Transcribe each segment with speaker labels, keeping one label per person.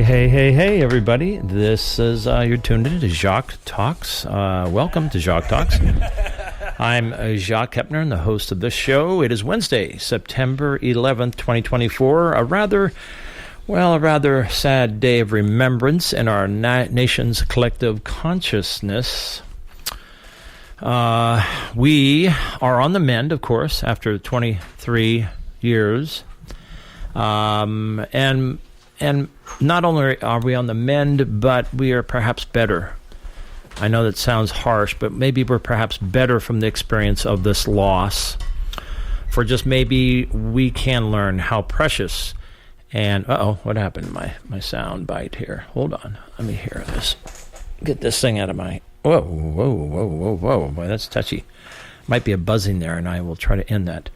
Speaker 1: Hey, everybody. This is, you're tuned in to Jacques Talks. Welcome to Jacques Talks. I'm Jacques Kepner, the host of this show. It is Wednesday, September 11th, 2024. A rather sad day of remembrance in our nation's collective consciousness. We are on the mend, of course, after 23 years. And not only are we on the mend, but we are perhaps better. I know that sounds harsh, but maybe we're perhaps better from the experience of this loss. For just maybe we can learn how precious and... what happened to my sound bite here? Hold on. Let me hear this. Get this thing out of my... Whoa. Boy, that's touchy. Might be a buzzing there, and I will try to end that.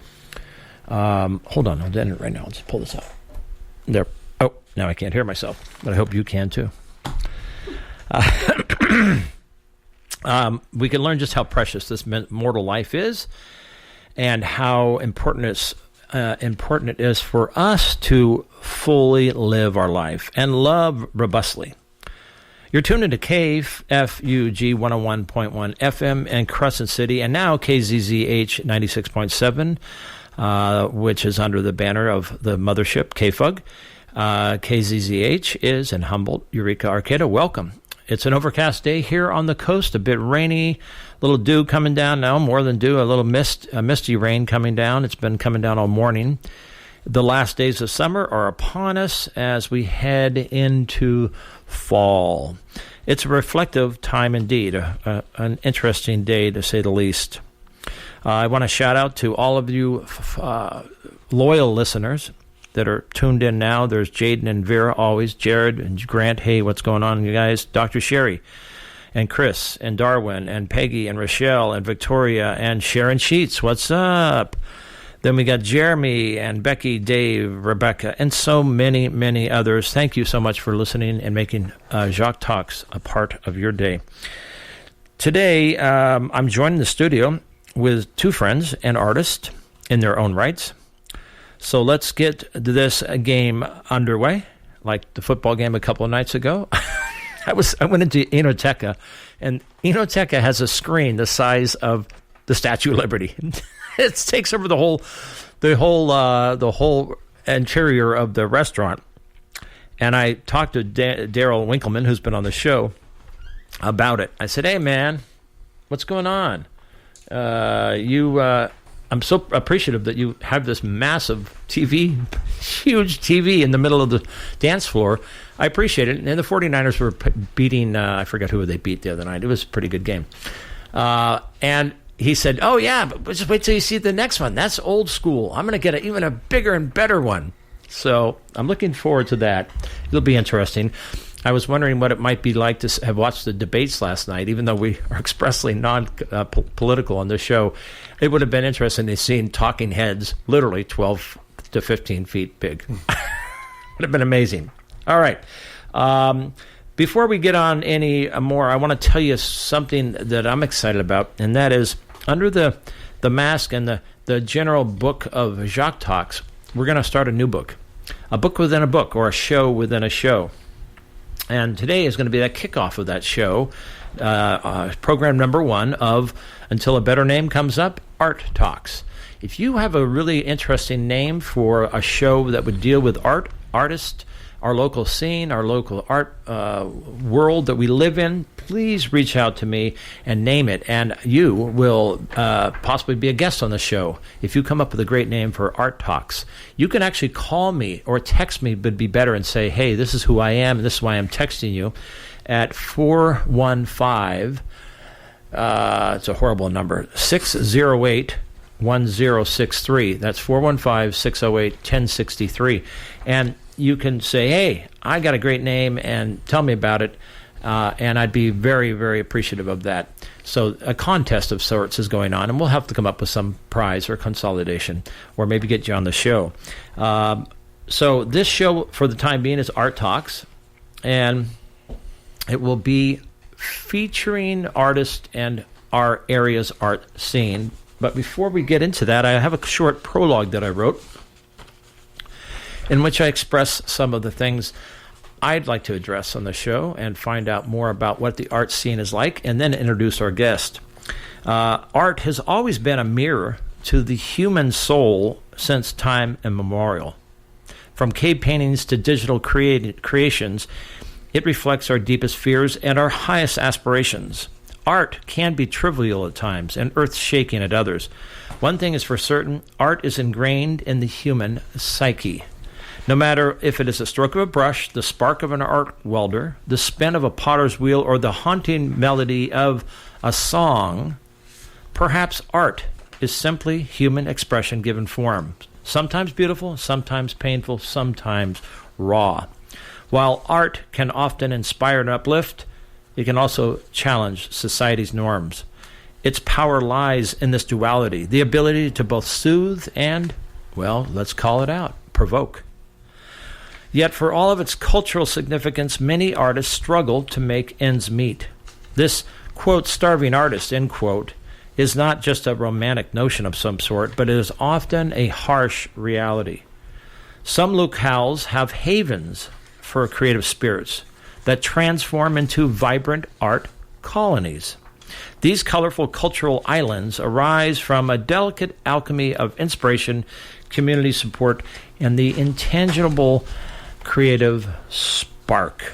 Speaker 1: Hold on. I'll end it right now. I'll just pull this out. There. Oh, now I can't hear myself, but I hope you can too. We can learn just how precious this mortal life is and how important it is for us to fully live our life and love robustly. You're tuned into KFUG 101.1 FM in Crescent City and now KZZH 96.7, which is under the banner of the mothership, KFUG. KZZH is in Humboldt, Eureka, Arcata. Welcome. It's an overcast day here on the coast, a bit rainy, a little dew coming down now, more than dew, a little misty rain coming down. It's been coming down all morning. The last days of summer are upon us as we head into fall. It's a reflective time indeed, an interesting day to say the least. I want to shout out to all of you loyal listeners that are tuned in now. There's Jaden and Vera always, Jared and Grant. Hey, what's going on, you guys? Dr. Sherry and Chris and Darwin and Peggy and Rochelle and Victoria and Sharon Sheets. What's up? Then we got Jeremy and Becky, Dave, Rebecca, and so many, many others. Thank you so much for listening and making Jacques Talks a part of your day. Today, I'm joining the studio with two friends and artists in their own rights. So let's get this game underway, like the football game a couple of nights ago. I went into Enoteca, and Enoteca has a screen the size of the Statue of Liberty. It takes over the whole interior of the restaurant. And I talked to Daryl Winkleman, who's been on the show, about it. I said, "Hey, man, what's going on? I'm so appreciative that you have this massive TV, huge TV in the middle of the dance floor. I appreciate it." And the 49ers were beating, I forgot who they beat the other night. It was a pretty good game. And he said, "Oh, yeah, but just wait till you see the next one. That's old school. I'm going to get even a bigger and better one." So I'm looking forward to that. It'll be interesting. I was wondering what it might be like to have watched the debates last night, even though we are expressly non-political on this show. It would have been interesting to see talking heads, literally 12 to 15 feet big. Would have been amazing. All right. Before we get on any more, I want to tell you something that I'm excited about, and that is under the mask and the general book of Jacques Talks, we're going to start a new book, a book within a book, or a show within a show. And today is going to be that kickoff of that show, program number 1 of, until a better name comes up, Art Talks. If you have a really interesting name for a show that would deal with art, artists, our local scene, our local art world that we live in, please reach out to me and name it, and you will possibly be a guest on the show if you come up with a great name for Art Talks. You can actually call me or text me, would be better, and say, "Hey, this is who I am, and this is why I'm texting you," at 415, it's a horrible number, 608-1063. That's 415-608-1063. And you can say, "Hey, I got a great name, and tell me about it." And I'd be very, very appreciative of that. So a contest of sorts is going on, and we'll have to come up with some prize or consolidation, or maybe get you on the show. So this show, for the time being, is Art Talks, and it will be featuring artists and our area's art scene. But before we get into that, I have a short prologue that I wrote in which I express some of the things I'd like to address on the show and find out more about what the art scene is like, and then introduce our guest. Art has always been a mirror to the human soul since time immemorial. From cave paintings to digital creations, it reflects our deepest fears and our highest aspirations. Art can be trivial at times and earth-shaking at others. One thing is for certain, art is ingrained in the human psyche. No matter if it is a stroke of a brush, the spark of an arc welder, the spin of a potter's wheel, or the haunting melody of a song, perhaps art is simply human expression given form. Sometimes beautiful, sometimes painful, sometimes raw. While art can often inspire and uplift, it can also challenge society's norms. Its power lies in this duality, the ability to both soothe and, well, let's call it out, provoke. Yet for all of its cultural significance, many artists struggle to make ends meet. This, quote, starving artist, end quote, is not just a romantic notion of some sort, but it is often a harsh reality. Some locales have havens for creative spirits that transform into vibrant art colonies. These colorful cultural islands arise from a delicate alchemy of inspiration, community support, and the intangible creative spark.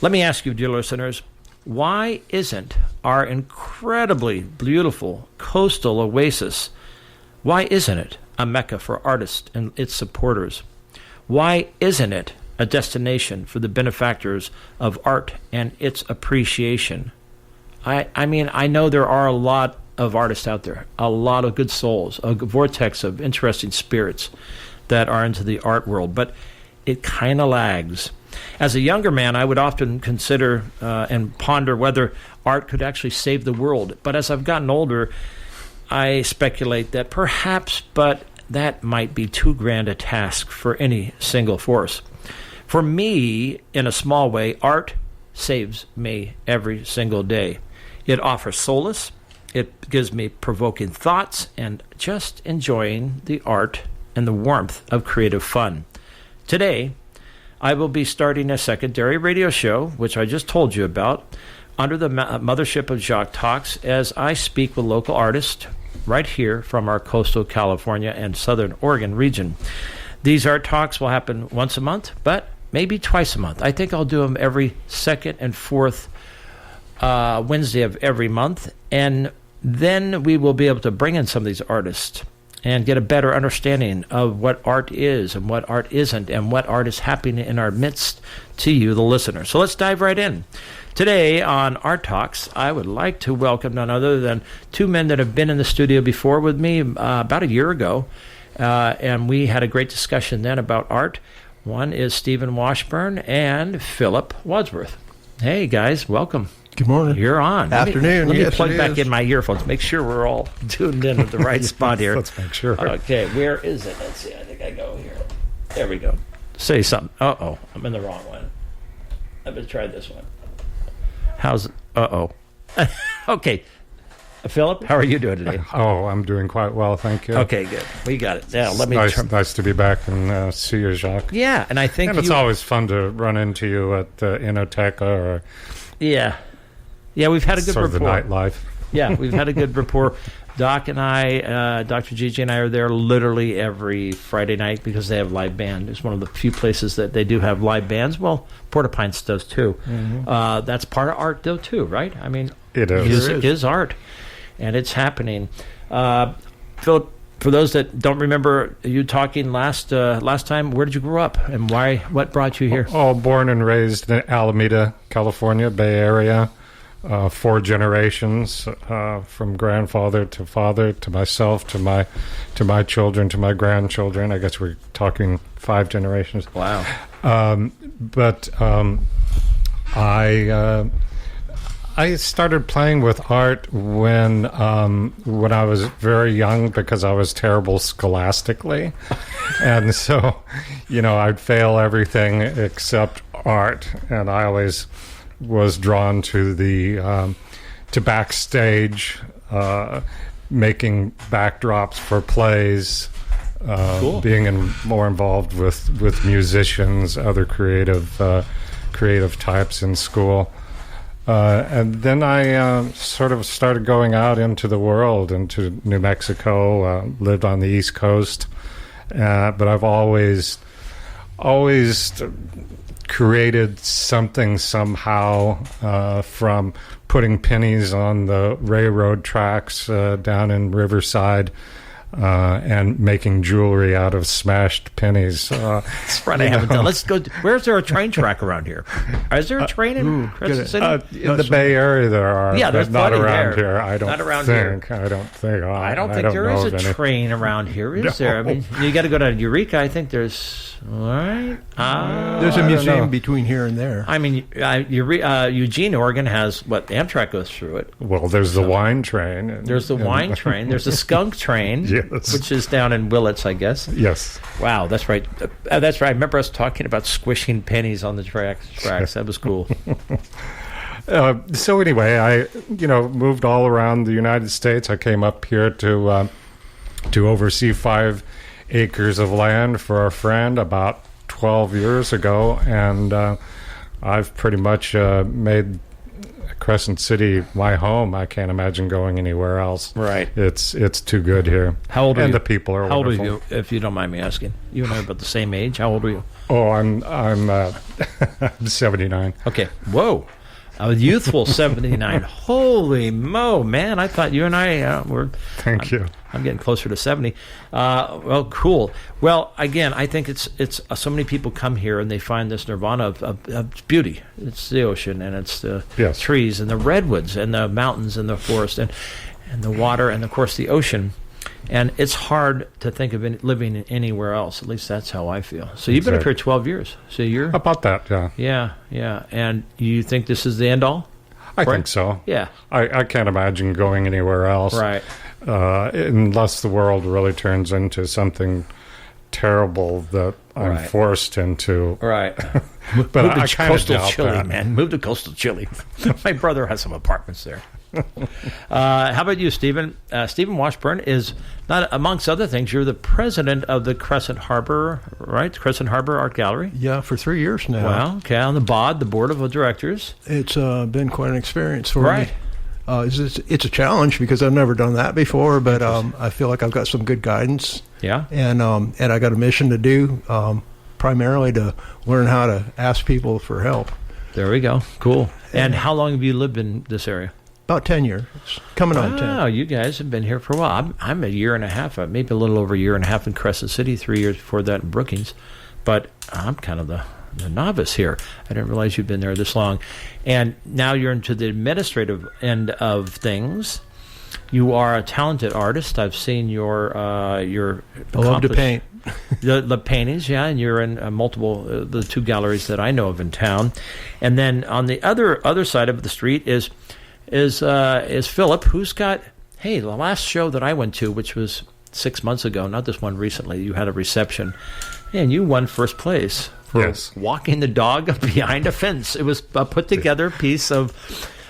Speaker 1: Let me ask you, dear listeners, why isn't our incredibly beautiful coastal oasis, why isn't it a mecca for artists and its supporters? Why isn't it a destination for the benefactors of art and its appreciation? I mean, I know there are a lot of artists out there, a lot of good souls, a vortex of interesting spirits that are into the art world, but it kind of lags. As a younger man, I would often consider and ponder whether art could actually save the world. But as I've gotten older, I speculate that perhaps, but that might be too grand a task for any single force. For me, in a small way, art saves me every single day. It offers solace, it gives me provoking thoughts, and just enjoying the art and the warmth of creative fun. Today, I will be starting a secondary radio show, which I just told you about, under the mothership of Jacques Talks, as I speak with local artists right here from our coastal California and southern Oregon region. These art talks will happen once a month, but maybe twice a month. I think I'll do them every second and fourth Wednesday of every month, and then we will be able to bring in some of these artists and get a better understanding of what art is and what art isn't and what art is happening in our midst to you, the listener. So let's dive right in. Today on Art Talks, I would like to welcome none other than two men that have been in the studio before with me about a year ago, and we had a great discussion then about art. One is Stephen Washburn and Philip Wadsworth. Hey, guys, welcome.
Speaker 2: Good morning.
Speaker 1: You're on.
Speaker 2: Afternoon.
Speaker 1: Let me plug back in my earphones. Make sure we're all tuned in at the right spot here.
Speaker 2: Let's make sure.
Speaker 1: Okay, where is it? Let's see. I think I go here. There we go. Say something. Uh-oh. I'm in the wrong one. Let me try this one. How's it? Uh-oh. Okay. Philip, how are you doing today?
Speaker 2: Oh, I'm doing quite well, thank you.
Speaker 1: Okay, good. We got it. Now, let me
Speaker 2: nice to be back and see you, Jacques.
Speaker 1: Yeah, and I think
Speaker 2: it's always fun to run into you at Inoteca or...
Speaker 1: Yeah. Yeah, we've had a good
Speaker 2: sort
Speaker 1: rapport.
Speaker 2: Of the nightlife.
Speaker 1: Yeah, we've had a good rapport. Doc and I, Dr. Gigi and I are there literally every Friday night because they have live band. It's one of the few places that they do have live bands. Well, Port-au-Prince does too. Mm-hmm. That's part of art, though, too, right? I mean,
Speaker 2: it is.
Speaker 1: Music is art, and it's happening. Philip, for those that don't remember you talking last time, where did you grow up, and why? What brought you here?
Speaker 2: Oh, born and raised in Alameda, California, Bay Area. 4 generations, from grandfather to father to myself to my children to my grandchildren. I guess we're talking 5 generations.
Speaker 1: Wow.
Speaker 2: But I started playing with art when I was very young because I was terrible scholastically, and so I'd fail everything except art, and I always was drawn to the to backstage, making backdrops for plays,
Speaker 1: Cool.
Speaker 2: being more involved with musicians, other creative types in school. And then I sort of started going out into the world, into New Mexico, lived on the East Coast. But I've always created something somehow, from putting pennies on the railroad tracks down in Riverside, and making jewelry out of smashed pennies.
Speaker 1: That's right. I haven't done. Let's go. Where's there a train track around here? Is there a train in Crescent City?
Speaker 2: In the Bay Area, there are.
Speaker 1: Yeah, there's
Speaker 2: but not
Speaker 1: plenty
Speaker 2: around
Speaker 1: there.
Speaker 2: here. I don't
Speaker 1: Not around
Speaker 2: think.
Speaker 1: here.
Speaker 2: I don't think.
Speaker 1: I don't think there is a train around here, is there? I mean, you got to go to Eureka. I think there's. All right.
Speaker 3: There's a museum between here and there.
Speaker 1: I mean, Eugene, Oregon has what? Amtrak goes through it.
Speaker 2: Well, there's the wine train.
Speaker 1: There's the wine train. There's the skunk train,
Speaker 2: Yes.
Speaker 1: which is down in Willits, I guess.
Speaker 2: Yes.
Speaker 1: Wow, that's right. That's right. I remember us talking about squishing pennies on the tracks. That was cool.
Speaker 2: So anyway, I moved all around the United States. I came up here to oversee 5 acres of land for a friend about 12 years ago, and I've pretty much made Crescent City my home. I can't imagine going anywhere else.
Speaker 1: Right.
Speaker 2: It's too good here.
Speaker 1: How old are you?
Speaker 2: And the people are
Speaker 1: How
Speaker 2: wonderful.
Speaker 1: old are you, if you don't mind me asking? You and I are about the same age. How old are you?
Speaker 2: Oh, I'm 79.
Speaker 1: Okay. Whoa. A youthful 79. Holy mo, man. I thought you and I were...
Speaker 2: Thank you.
Speaker 1: I'm getting closer to 70. Well, cool. Well, again, I think it's so many people come here and they find this nirvana of beauty. It's the ocean, and it's the
Speaker 2: Yes.
Speaker 1: trees and the redwoods and the mountains and the forest and the water and, of course, the ocean. And it's hard to think of living anywhere else. At least that's how I feel. So you've been up here 12 years. So you're...
Speaker 2: About that, yeah.
Speaker 1: Yeah. And you think this is the end all?
Speaker 2: I think so.
Speaker 1: Yeah.
Speaker 2: I can't imagine going anywhere else.
Speaker 1: Right.
Speaker 2: Unless the world really turns into something terrible that I'm
Speaker 1: Right.
Speaker 2: forced into.
Speaker 1: Right.
Speaker 2: But
Speaker 1: Move
Speaker 2: I
Speaker 1: to
Speaker 2: kind of
Speaker 1: coastal
Speaker 2: doubt
Speaker 1: Chile,
Speaker 2: that.
Speaker 1: man. Move to coastal Chile. My brother has some apartments there. How about you, Stephen? Stephen Washburn is, not amongst other things, you're the president of the Crescent Harbor, right? Crescent Harbor Art Gallery.
Speaker 3: Yeah, for 3 years now.
Speaker 1: Wow. Okay, on the board of directors.
Speaker 3: It's been quite an experience for
Speaker 1: Right.
Speaker 3: me. It's a challenge because I've never done that before, but I feel like I've got some good guidance.
Speaker 1: Yeah.
Speaker 3: And I got a mission to do, primarily to learn how to ask people for help.
Speaker 1: There we go. Cool. And how long have you lived in this area?
Speaker 3: About 10 years. Coming on 10.
Speaker 1: Wow, you guys have been here for a while. I'm a year and a half, maybe a little over a year and a half in Crescent City, 3 years before that in Brookings. But I'm kind of the novice here. I didn't realize you've been there this long. And now you're into the administrative end of things. You are a talented artist. I've seen your
Speaker 3: I love to paint.
Speaker 1: the paintings, yeah, and you're in multiple the 2 galleries that I know of in town. And then on the other side of the street is Philip, who's got, hey, the last show that I went to, which was 6 months ago, not this one recently, you had a reception, and you won first place for
Speaker 2: Yes.
Speaker 1: walking the dog behind a fence. It was a put together piece of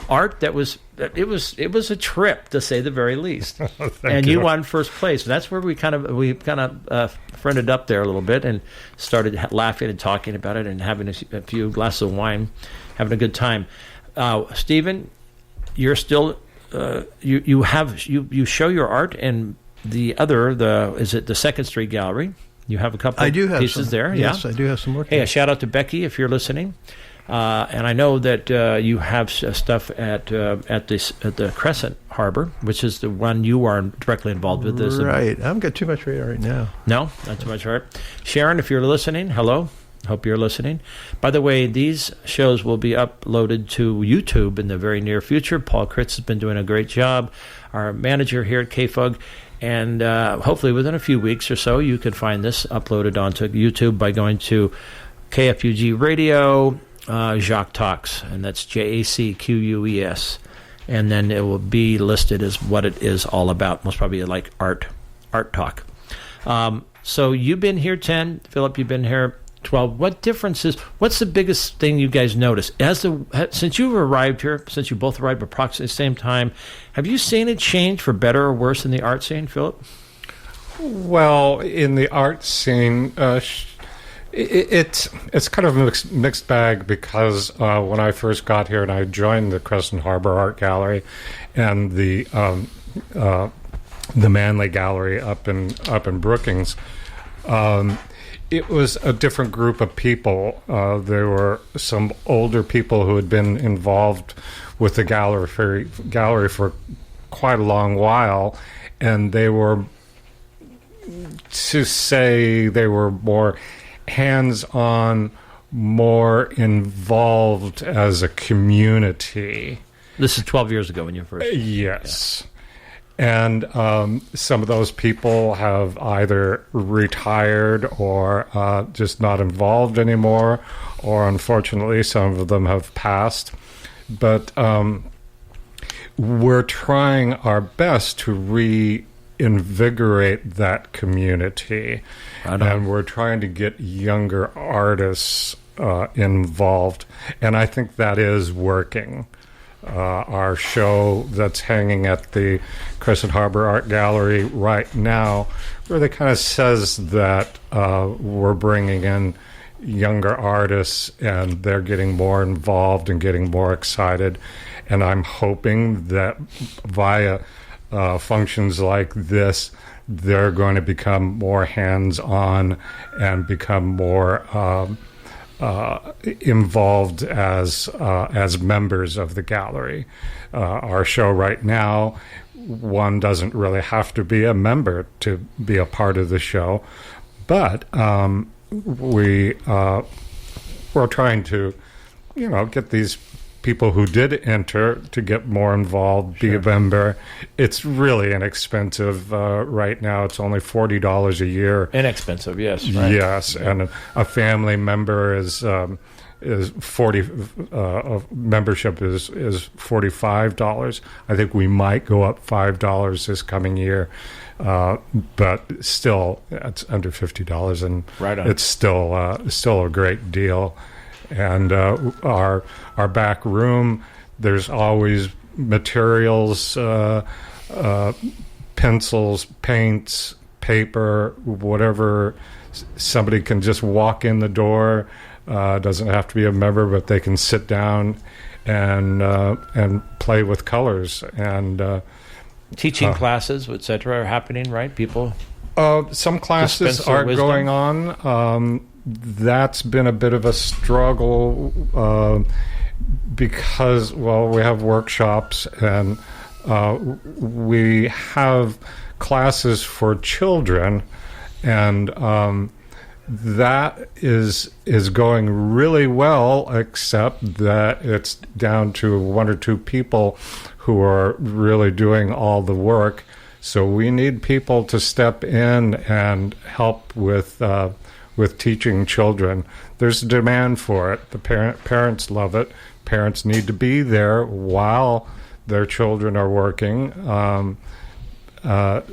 Speaker 1: art that was a trip, to say the very least. And you won first place. That's where we kind of friended up there a little bit and started laughing and talking about it and having a few glasses of wine, having a good time. Stephen, you're still you show your art in is it the Second Street Gallery? You have a couple
Speaker 3: I do have
Speaker 1: pieces
Speaker 3: some,
Speaker 1: there.
Speaker 3: Yes,
Speaker 1: Yeah?
Speaker 3: I do have some work.
Speaker 1: Hey, a shout out to Becky if you're listening. And I know that you have stuff at the Crescent Harbor, which is the one you are directly involved with.
Speaker 3: Right. I haven't got too much right now.
Speaker 1: No, not too much art. Sharon, if you're listening, hello. Hope you're listening. By the way, these shows will be uploaded to YouTube in the very near future. Paul Kritz has been doing a great job, our manager here at KFUG. And hopefully within a few weeks or so, you can find this uploaded onto YouTube by going to KFUG Radio, Jacques Talks, and that's JACQUES. And then it will be listed as what it is all about, most probably like art talk. So you've been here 10, Philip, you've been here 12. What's the biggest thing you guys notice? Since you both arrived approximately the same time, have you seen it change for better or worse in the art scene, Philip?
Speaker 2: Well, in the art scene, it's kind of a mixed bag because when I first got here and I joined the Crescent Harbor Art Gallery and the Manley Gallery up in Brookings, it was a different group of people. There were some older people who had been involved with the gallery for quite a long while, and they were, to say they were more hands-on, more involved as a community.
Speaker 1: This is 12 years ago when you first...
Speaker 2: Yes. And some of those people have either retired or just not involved anymore, or unfortunately some of them have passed. But we're trying our best to reinvigorate that community. And we're trying to get younger artists involved. And I think that is working. Our show that's hanging at the Crescent Harbor Art Gallery right now really kind of says that we're bringing in younger artists and they're getting more involved and getting more excited. And I'm hoping that via functions like this, they're going to become more hands-on and become more involved as members of the gallery. Our show right now, one doesn't really have to be a member to be a part of the show, but we're trying to, get these people who did enter to get more involved, be a member. It's really inexpensive right now. It's only $40 a year.
Speaker 1: Inexpensive, yes. Right.
Speaker 2: Yes, and a family member is 40. Membership is $45. I think we might go up $5 this coming year, but still, it's under $50, and
Speaker 1: right on.
Speaker 2: It's still a great deal. And our back room, there's always materials, pencils, paints, paper, whatever. Somebody can just walk in the door. Doesn't have to be a member, but they can sit down and play with colors. And
Speaker 1: teaching classes, etc., are happening, right? People.
Speaker 2: Some classes are going on. That's been a bit of a struggle because, we have workshops and we have classes for children, and that is going really well, except that it's down to one or two people who are really doing all the work. So we need people to step in and help with teaching children. There's a demand for it. The parents love it. Parents need to be there while their children are working.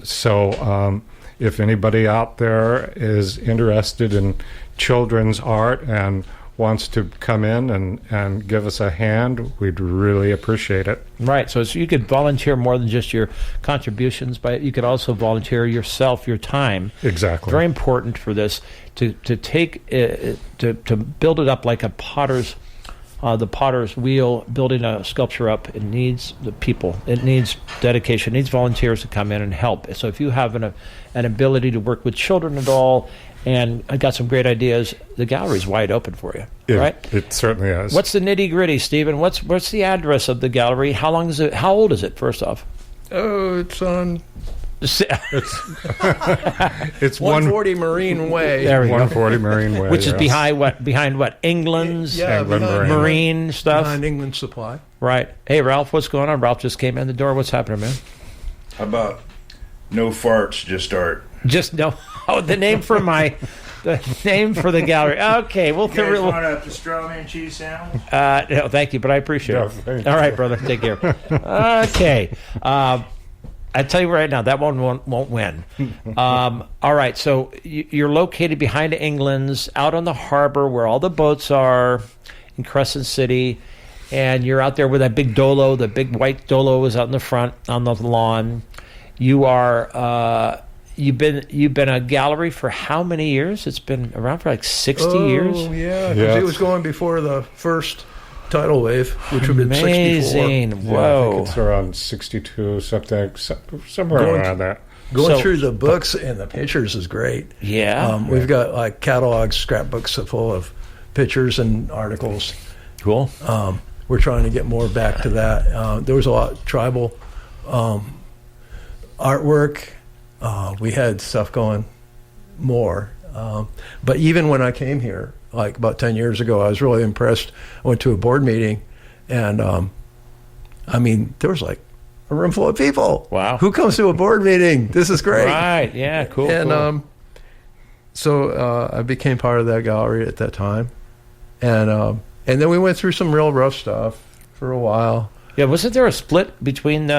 Speaker 2: So if anybody out there is interested in children's art and wants to come in and give us a hand, we'd really appreciate it.
Speaker 1: Right. So you could volunteer more than just your contributions, but you could also volunteer yourself, your time.
Speaker 2: Exactly.
Speaker 1: Very important for this to take to build it up like a potter's the potter's wheel, building a sculpture up. It needs the people. It needs dedication. It needs volunteers to come in and help. So if you have an ability to work with children at all, and I got some great ideas, the gallery's wide open for you, right?
Speaker 2: It certainly is.
Speaker 1: What's the nitty gritty, Stephen? What's the address of the gallery? How long is it? How old is it? First off,
Speaker 3: it's on.
Speaker 2: It's
Speaker 3: 140 Marine Way.
Speaker 1: There we go.
Speaker 2: 140 Marine Way,
Speaker 1: which is behind what? England's Marine stuff.
Speaker 3: Behind England Supply.
Speaker 1: Right. Hey, Ralph, what's going on? Ralph just came in the door. What's happening, man?
Speaker 4: How about no farts, just art?
Speaker 1: Just no. Oh, the name for the gallery. Okay, well,
Speaker 4: you guys want a pastrami and cheese sandwich?
Speaker 1: No, thank you, but I appreciate it. All right, brother, take care. Okay, I tell you right now, that one won't win. All right, so you're located behind England's, out on the harbor where all the boats are in Crescent City, and you're out there with that big dolo. The big white dolo is out in the front on the lawn. You are you've been a gallery for how many years? It's been around for like 60 years.
Speaker 3: Oh yeah, because it was going before the first tidal wave, which would have been 64.
Speaker 1: Amazing!
Speaker 2: I
Speaker 1: Whoa.
Speaker 2: think it's around 62, somewhere around that.
Speaker 3: Going
Speaker 1: So-
Speaker 3: through the books and the pictures is great.
Speaker 1: Yeah.
Speaker 3: We've got like catalogs, scrapbooks full of pictures and articles.
Speaker 1: Cool.
Speaker 3: We're trying to get more back to that. There was a lot of tribal artwork. We had stuff going more. But even when I came here, like about 10 years ago, I was really impressed. I went to a board meeting, and I mean, there was like a room full of people.
Speaker 1: Wow.
Speaker 3: Who comes to a board meeting? This is great.
Speaker 1: Right. Yeah. Cool.
Speaker 3: And
Speaker 1: cool.
Speaker 3: so I became part of that gallery at that time. And then we went through some real rough stuff for a while.
Speaker 1: Yeah, wasn't there a split between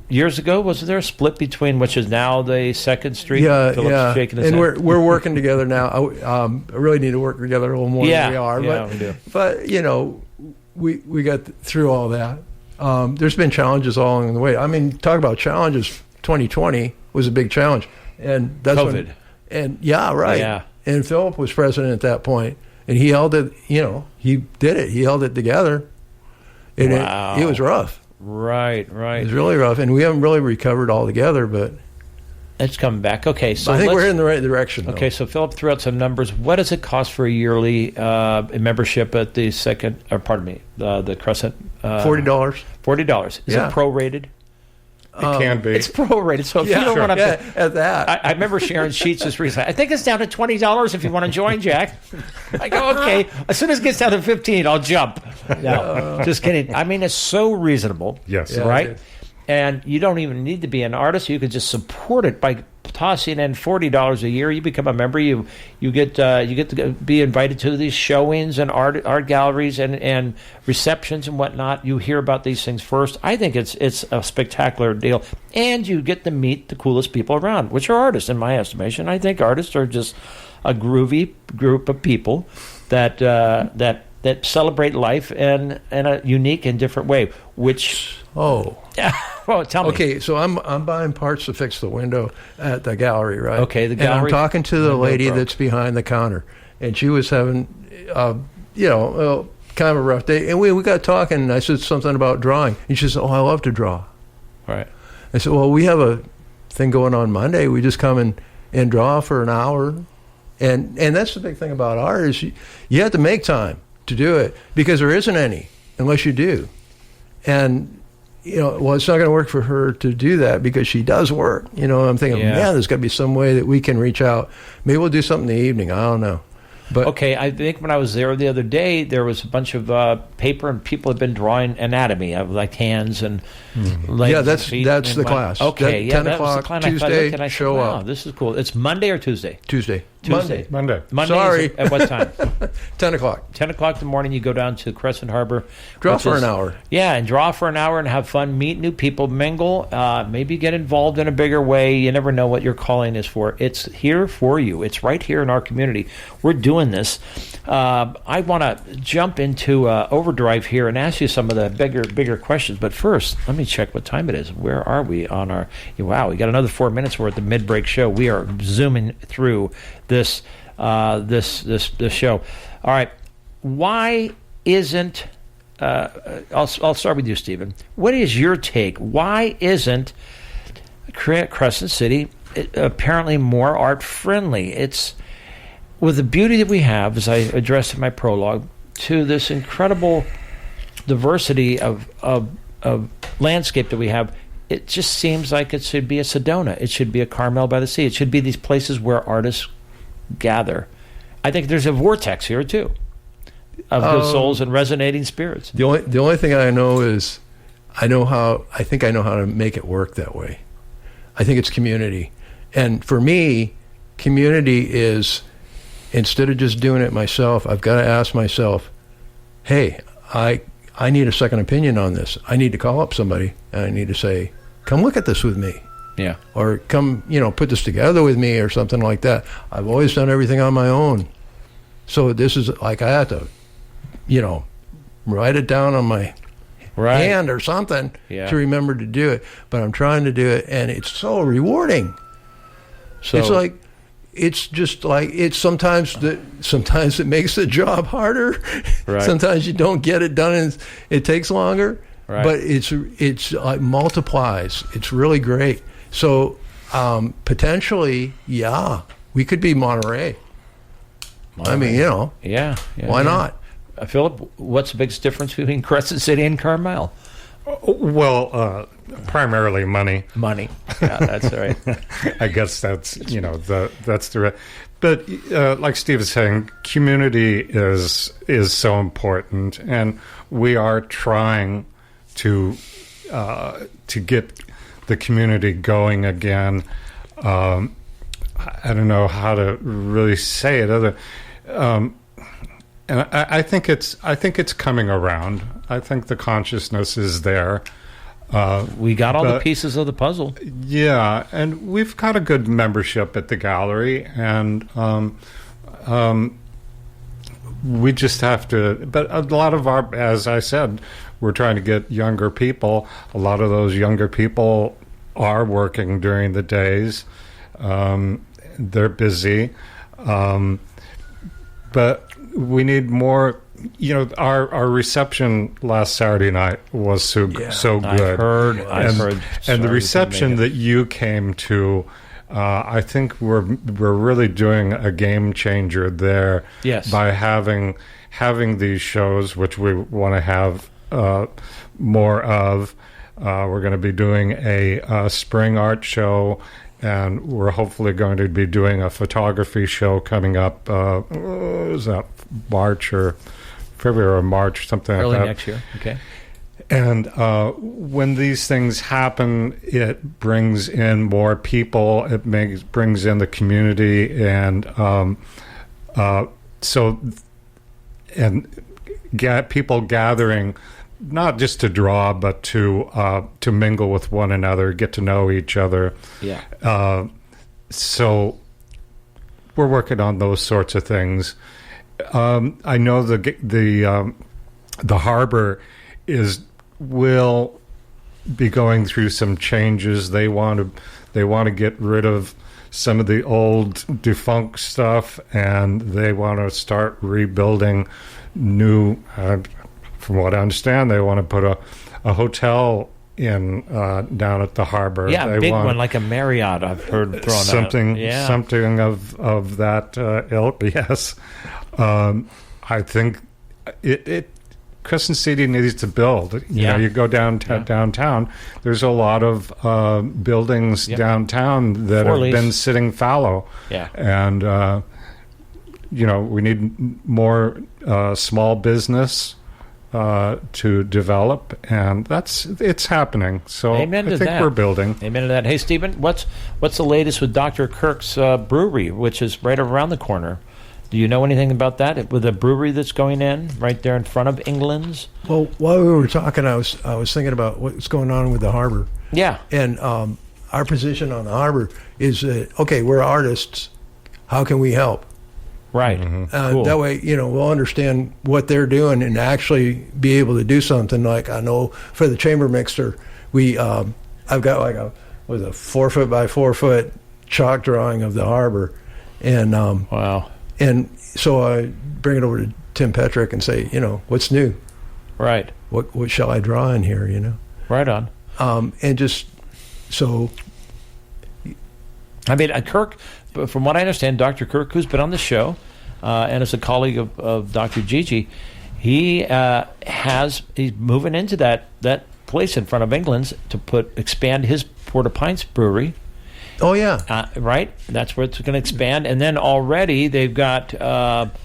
Speaker 1: years ago? Wasn't there a split between which is now the Second Street?
Speaker 3: Yeah,
Speaker 1: Philip's
Speaker 3: yeah.
Speaker 1: shaking his
Speaker 3: And
Speaker 1: head.
Speaker 3: we're working together now. I really need to work together a little more than we are.
Speaker 1: Yeah,
Speaker 3: But,
Speaker 1: we do.
Speaker 3: but you know, we got through all that. There's been challenges all along the way. I mean, talk about challenges. 2020 was a big challenge, and that's
Speaker 1: COVID.
Speaker 3: And yeah, right.
Speaker 1: Yeah.
Speaker 3: And Philip was president at that point, and he held it. You know, he did it. He held it together. And
Speaker 1: Wow.
Speaker 3: it was rough.
Speaker 1: Right.
Speaker 3: It
Speaker 1: Right.
Speaker 3: was really rough, and we haven't really recovered altogether. But
Speaker 1: It's coming back. Okay. So
Speaker 3: I think
Speaker 1: let's-
Speaker 3: we're in the right direction. Though.
Speaker 1: Okay, so Philip threw out some numbers. What does it cost for a yearly membership at the the Crescent?
Speaker 3: $40.
Speaker 1: $40. Is
Speaker 3: Yeah.
Speaker 1: it prorated?
Speaker 2: It can be.
Speaker 1: It's prorated. So if you
Speaker 3: Yeah,
Speaker 1: don't want to,
Speaker 3: yeah, at that.
Speaker 1: I remember sharing sheets just recently. I think it's down to $20 if you want to join, Jack. I go, okay. As soon as it gets down to 15, I'll jump. No, just kidding. I mean, it's so reasonable.
Speaker 2: Yes.
Speaker 3: Yeah.
Speaker 1: Right?
Speaker 3: it is.
Speaker 1: And you don't even need to be an artist. You could just support it by tossing in $40 a year. You become a member. You get to be invited to these showings and art galleries and receptions and whatnot. You hear about these things first. I think it's a spectacular deal, and you get to meet the coolest people around, which are artists in my estimation. I think artists are just a groovy group of people that celebrate life in a unique and different way. Which well, tell me.
Speaker 3: Okay, so I'm buying parts to fix the window at the gallery, right?
Speaker 1: Okay, the
Speaker 3: And I'm
Speaker 1: gallery
Speaker 3: talking to the
Speaker 1: window
Speaker 3: lady
Speaker 1: broke.
Speaker 3: that's behind the counter, and she was having, kind of a rough day. And we got talking, and I said something about drawing. And she said, "Oh, I love to draw."
Speaker 1: Right.
Speaker 3: I said, "Well, we have a thing going on Monday. We just come and draw for an hour." And that's the big thing about art is you have to make time to do it because there isn't any unless you do. And it's not going to work for her to do that because she does work. I'm thinking,
Speaker 1: Yeah.
Speaker 3: man, there's got to be some way that we can reach out. Maybe we'll do something in the evening. I don't know. But
Speaker 1: Okay, I think when I was there the other day, there was a bunch of paper and people had been drawing anatomy of like hands and legs.
Speaker 3: Yeah,
Speaker 1: and
Speaker 3: that's
Speaker 1: feet
Speaker 3: that's
Speaker 1: and
Speaker 3: the
Speaker 1: what-
Speaker 3: class.
Speaker 1: Okay,
Speaker 3: That 10
Speaker 1: that was the
Speaker 3: o'clock
Speaker 1: class. I
Speaker 3: Tuesday,
Speaker 1: looked and I said,
Speaker 3: show
Speaker 1: wow,
Speaker 3: up.
Speaker 1: this is cool. It's Monday or Tuesday?
Speaker 3: Tuesday.
Speaker 1: Tuesday.
Speaker 2: Monday.
Speaker 1: Monday.
Speaker 3: Sorry.
Speaker 1: Is at what time?
Speaker 3: 10 o'clock.
Speaker 1: 10 o'clock in the morning, you go down to Crescent Harbor.
Speaker 3: Draw
Speaker 1: which
Speaker 3: for
Speaker 1: is-
Speaker 3: an hour.
Speaker 1: Yeah, and draw for an hour and have fun, meet new people, mingle, maybe get involved in a bigger way. You never know what your calling is for. It's here for you. It's right here in our community. We're doing this. I want to jump into overdrive here and ask you some of the bigger questions. But first, let me check what time it is. Where are we on our... Wow, we got another 4 minutes. We're at the mid-break show. We are zooming through this show. All right. Why isn't... I'll start with you, Stephen. What is your take? Why isn't Crescent City apparently more art-friendly? It's... With the beauty that we have, as I addressed in my prologue, to this incredible diversity of landscape that we have, it just seems like it should be a Sedona. It should be a Carmel by the Sea. It should be these places where artists gather. I think there's a vortex here, too, of good souls and resonating spirits.
Speaker 3: The only thing I know is I think I know how to make it work that way. I think it's community. And for me, community is... Instead of just doing it myself, I've got to ask myself, hey, I need a second opinion on this. I need to call up somebody, and I need to say, come look at this with me.
Speaker 1: Yeah.
Speaker 3: Or come, put this together with me or something like that. I've always done everything on my own. So this is like I have to, write it down on my hand or something
Speaker 1: Yeah.
Speaker 3: to remember to do it. But I'm trying to do it, and it's so rewarding.
Speaker 1: So
Speaker 3: It's just like sometimes it makes the job harder.
Speaker 1: Right.
Speaker 3: Sometimes you don't get it done and it takes longer.
Speaker 1: Right.
Speaker 3: But it's like multiplies. It's really great. So potentially, yeah, we could be Monterey. I mean,
Speaker 1: yeah,
Speaker 3: why not?
Speaker 1: Philip, what's the biggest difference between Crescent City and Carmel?
Speaker 2: Well, primarily money.
Speaker 1: Money. Yeah, that's right.
Speaker 2: I guess that's that's the. But like Steve is saying, community is so important, and we are trying to get the community going again. I don't know how to really say it other. And I think it's coming around. I think the consciousness is there.
Speaker 1: We got all the pieces of the puzzle.
Speaker 2: Yeah, and we've got a good membership at the gallery, and we just have to. But a lot of our, as I said, we're trying to get younger people. A lot of those younger people are working during the days. They're busy, but we need more. Our reception last Saturday night was so good.
Speaker 1: I've heard
Speaker 2: and the reception that you came to, I think we're really doing a game changer there.
Speaker 1: Yes.
Speaker 2: By having these shows, which we want to have more of. We're going to be doing a spring art show. And we're hopefully going to be doing a photography show coming up. Is that March or February or March, something
Speaker 1: early
Speaker 2: like that?
Speaker 1: Next year. Okay.
Speaker 2: And when these things happen, it brings in more people. It brings in the community, and people gathering. Not just to draw, but to mingle with one another, get to know each other.
Speaker 1: Yeah.
Speaker 2: So we're working on those sorts of things. I know the harbor will be going through some changes. They want to get rid of some of the old defunct stuff, and they want to start rebuilding new. From what I understand, they want to put a hotel in down at the harbor.
Speaker 1: Yeah,
Speaker 2: they
Speaker 1: a big
Speaker 2: want
Speaker 1: one like a Marriott. I've heard thrown
Speaker 2: something,
Speaker 1: out. Yeah.
Speaker 2: something of that ilk. Yes, I think it. Crescent City needs to build. You go downtown. There's a lot of buildings downtown that have been sitting fallow.
Speaker 1: Yeah,
Speaker 2: and we need more small business. To develop, and it's happening. So
Speaker 1: Amen to
Speaker 2: I think
Speaker 1: that.
Speaker 2: we're building.
Speaker 1: Amen to that. Hey, Stephen, what's the latest with Dr. Kirk's brewery, which is right around the corner? Do you know anything about that? With a brewery that's going in right there in front of England's?
Speaker 3: Well, while we were talking, I was thinking about what's going on with the harbor.
Speaker 1: Yeah.
Speaker 3: And our position on the harbor is okay. We're artists. How can we help?
Speaker 1: Right. Cool.
Speaker 3: That way, we'll understand what they're doing and actually be able to do something. Like I know for the chamber mixer, I've got like a 4 foot by 4 foot chalk drawing of the harbor, and
Speaker 1: wow.
Speaker 3: And so I bring it over to Tim Petrick and say, what's new?
Speaker 1: Right.
Speaker 3: What shall I draw in here?
Speaker 1: Right on.
Speaker 3: And just so.
Speaker 1: I mean, Kirk, from what I understand, Dr. Kirk, who's been on the show, and is a colleague of Dr. Gigi, he's moving into that place in front of England's to expand his Port-au-Prince brewery.
Speaker 3: Oh yeah,
Speaker 1: right. That's where it's going to expand, and then already they've got other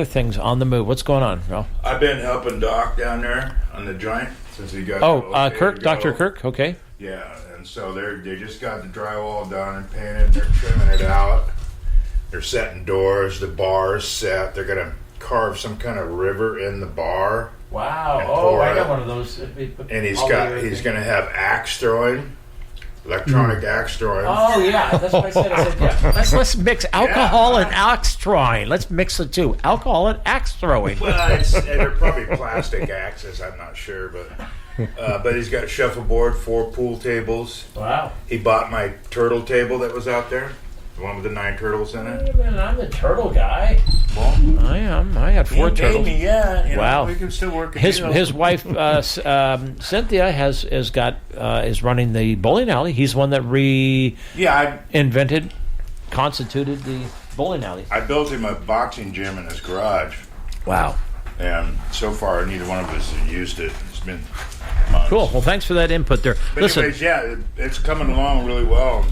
Speaker 1: things on the move. What's going on, Ralph?
Speaker 4: I've been helping Doc down there on the joint since he got.
Speaker 1: Kirk, Dr. Kirk. Okay.
Speaker 4: Yeah, and so they just got the drywall done and painted. They're trimming it out. They're setting doors. The bar's set. They're gonna carve some kind of river in the bar.
Speaker 1: Wow! Oh, I got one of those.
Speaker 4: And he's gonna have axe throwing. Electronic axe throwing.
Speaker 1: Oh yeah, that's what I said. Yeah. Let's mix alcohol and axe throwing. Let's mix the two, alcohol and axe throwing.
Speaker 4: Well, they're probably plastic axes. I'm not sure, but But he's got shuffleboard, 4 pool tables.
Speaker 1: Wow.
Speaker 4: He bought my turtle table that was out there, the one with the 9 turtles in it.
Speaker 1: Man, I'm the turtle guy.
Speaker 4: Well,
Speaker 1: I am. I had 4 turtles.
Speaker 4: Me, yeah.
Speaker 1: Wow.
Speaker 4: We can still work.
Speaker 1: His wife Cynthia is running the bowling alley. He's the one that invented, constituted the bowling alley.
Speaker 4: I built him a boxing gym in his garage.
Speaker 1: Wow.
Speaker 4: And so far, neither one of us has used it. It's been months.
Speaker 1: Cool. Well, thanks for that input there.
Speaker 4: But
Speaker 1: Listen,
Speaker 4: anyways, yeah, it's coming along really well.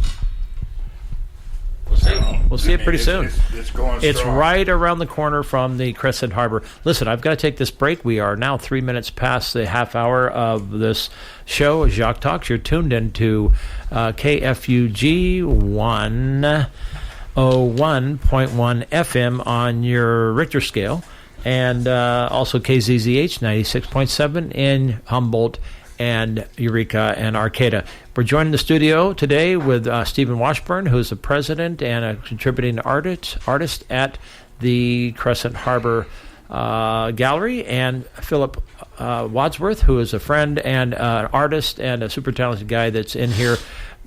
Speaker 1: we'll see it pretty soon.
Speaker 4: It's going strong.
Speaker 1: It's right around the corner from the Crescent Harbor. Listen, I've got to take this break. We are now 3 minutes past the half hour of this show, Jacques Talks. You're tuned into KFUG 101.1 FM on your Richter scale, and also KZZH 96.7 in Humboldt and Eureka and Arcata. We're joining the studio today with Stephen Washburn, who's the president and a contributing artist at the Crescent Harbor Gallery, and Philip Wadsworth, who is a friend and an artist and a super talented guy that's in here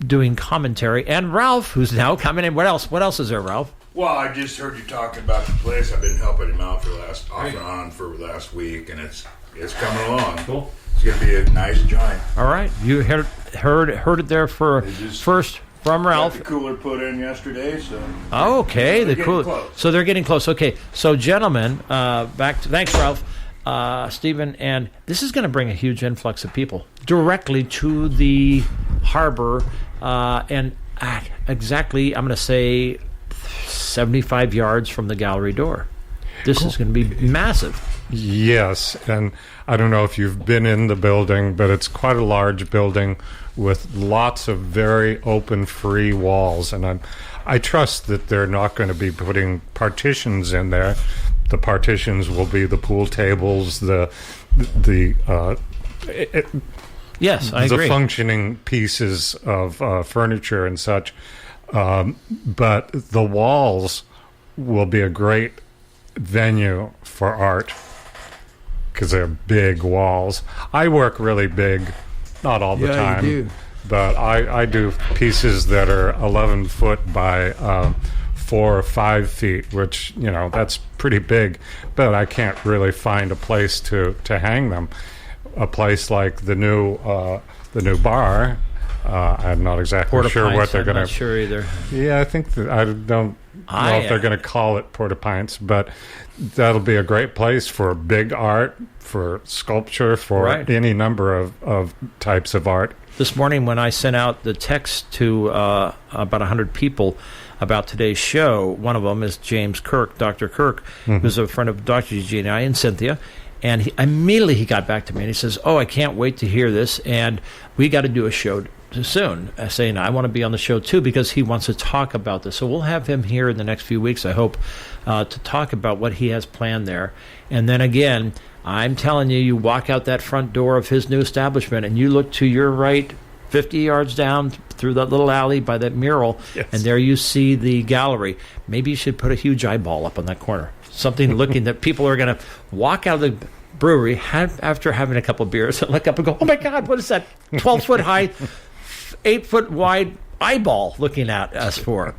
Speaker 1: doing commentary, and Ralph, who's now coming in. What else is there, Ralph?
Speaker 4: Well, I just heard you talking about the place. I've been helping him out off and on for last week, and it's coming along.
Speaker 1: Cool.
Speaker 4: It's going to be a nice joint.
Speaker 1: All right, you heard it there first from Ralph.
Speaker 4: Got the cooler put in yesterday, so.
Speaker 1: Okay,
Speaker 4: they're getting close.
Speaker 1: So they're getting close. Okay, so gentlemen, thanks, Ralph, Stephen, and this is going to bring a huge influx of people directly to the harbor, and exactly, I'm going to say 75 yards from the gallery door. This is going to be massive.
Speaker 2: Yes, and I don't know if you've been in the building, but it's quite a large building with lots of very open, free walls, and I trust that they're not going to be putting partitions in there. The partitions will be the pool tables,
Speaker 1: Yes, I agree.
Speaker 2: The functioning pieces of furniture and such, but the walls will be a great venue for art because they're big walls. I work really big, not all the time,
Speaker 3: you do.
Speaker 2: but I do pieces that are 11 foot by 4 or 5 feet, which, that's pretty big, but I can't really find a place to hang them. A place like the new bar, I'm not exactly
Speaker 1: Porta
Speaker 2: sure
Speaker 1: Pints,
Speaker 2: what they're going to.
Speaker 1: I'm not sure either.
Speaker 2: Yeah, I think I don't know if they're going to call it Porta Pints, but that'll be a great place for big art, for sculpture, for any number of types of art.
Speaker 1: This morning when I sent out the text to about 100 people about today's show, one of them is James Kirk, Dr. Kirk, who's a friend of Dr. G and I and Cynthia. And he immediately got back to me and he says, "Oh, I can't wait to hear this, and we got to do a show soon." Saying I want to be on the show too because he wants to talk about this. So we'll have him here in the next few weeks, I hope, to talk about what he has planned there. And then again, I'm telling you, you walk out that front door of his new establishment and you look to your right, 50 yards down through that little alley by that mural, and there you see the gallery. Maybe you should put a huge eyeball up on that corner. Something looking that people are going to walk out of the brewery after having a couple of beers and look up and go, "Oh my God, what is that 12-foot high, 8-foot wide eyeball looking at us for?"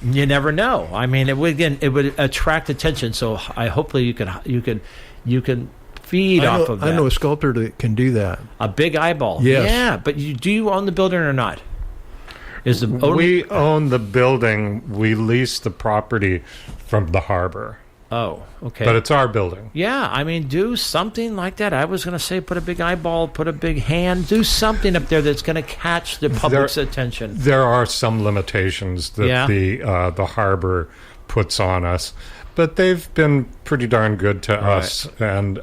Speaker 1: You never know. I mean, it would attract attention. So hopefully you can feed off of that.
Speaker 3: I know a sculptor that can do that.
Speaker 1: A big eyeball.
Speaker 3: Yes.
Speaker 1: Yeah, but do you own the building or not?
Speaker 2: We own the building. We lease the property from the harbor.
Speaker 1: Oh, okay.
Speaker 2: But it's our building.
Speaker 1: Yeah, I mean, do something like that. I was going to say put a big eyeball, put a big hand, do something up there that's going to catch the public's attention.
Speaker 2: There are some limitations that the harbor puts on us, but they've been pretty darn good to us, and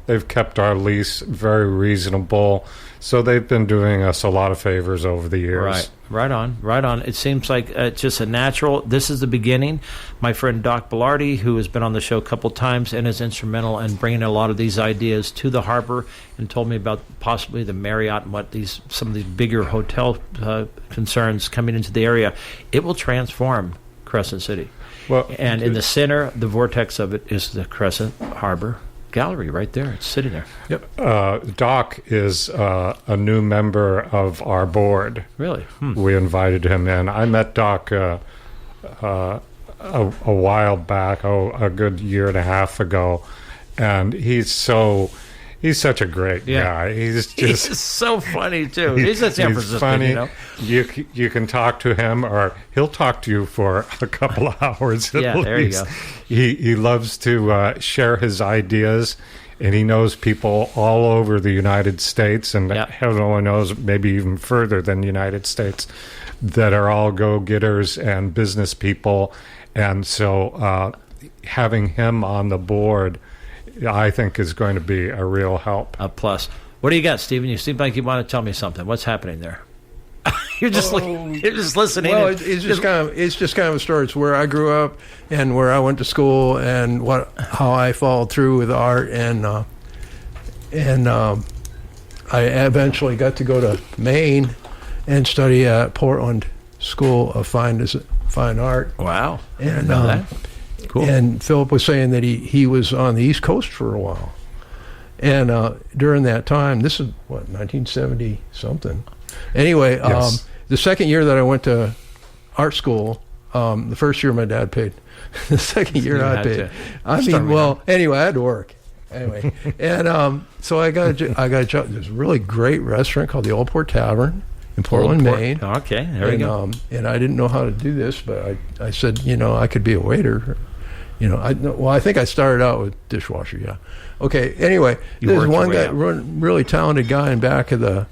Speaker 2: they've kept our lease very reasonable. So they've been doing us a lot of favors over the years.
Speaker 1: Right on. It seems like it's just a natural. This is the beginning. My friend Doc Bellardi, who has been on the show a couple times and is instrumental in bringing a lot of these ideas to the harbor, and told me about possibly the Marriott and what some of these bigger hotel concerns coming into the area. It will transform Crescent City.
Speaker 2: Well,
Speaker 1: and in the center, the vortex of it is the Crescent Harbor gallery right there. It's sitting there.
Speaker 2: Doc is a new member of our board.
Speaker 1: Really?
Speaker 2: We invited him in. I met Doc a while back, a good year and a half ago, and he's such a great guy. He's
Speaker 1: so funny too. He's a San Franciscan,
Speaker 2: funny.
Speaker 1: you know.
Speaker 2: You can talk to him, or he'll talk to you for a couple of hours.
Speaker 1: Yeah, there you go.
Speaker 2: He loves to share his ideas, and he knows people all over the United States, and heaven only knows, maybe even further than the United States, that are all go-getters and business people. And so having him on the board, I think, is going to be a real help.
Speaker 1: A plus. What do you got, Stephen? You seem like you want to tell me something. What's happening there? You're just listening.
Speaker 3: Well, it's just kind of a story. It's where I grew up and where I went to school and how I followed through with art, and I eventually got to go to Maine and study at Portland School of Fine Art.
Speaker 1: Wow.
Speaker 3: And
Speaker 1: that. Cool.
Speaker 3: And Philip was saying that he was on the East Coast for a while. And during that time, this is, 1970 something. Anyway,
Speaker 2: Yes.
Speaker 3: The second year that I went to art school, the first year my dad paid. The second year I paid. Anyway, I had to work. Anyway, and so I got a job. There's a really great restaurant called the Old Port Tavern in Portland, Maine.
Speaker 1: Okay, there we go.
Speaker 3: And I didn't know how to do this, but I said, I could be a waiter. I think I started out with dishwasher. Yeah. Okay. Anyway, there's one guy, really talented guy in back of the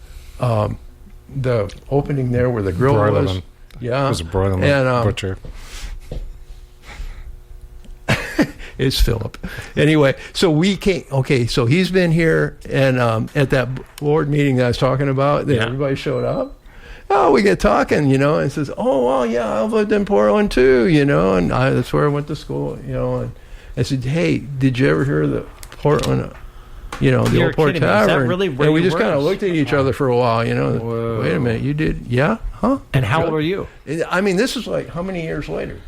Speaker 3: opening there where the grill was. Yeah.
Speaker 2: It was a Broilerman butcher.
Speaker 3: It's Philip. Anyway, so we came. Okay, so he's been here, and at that board meeting that I was talking about, everybody showed up. Oh, we get talking, and says, "Oh, well, yeah, I've lived in Portland too, and that's where I went to school, And I said, "Hey, did you ever hear of the Portland, the Old Port Tavern?"
Speaker 1: Is that really where
Speaker 3: and we
Speaker 1: you
Speaker 3: just kind of looked at each other for a while,
Speaker 1: Whoa.
Speaker 3: Wait a minute, you did? Yeah, huh?
Speaker 1: And how old were you?
Speaker 3: I mean, this is like how many years later?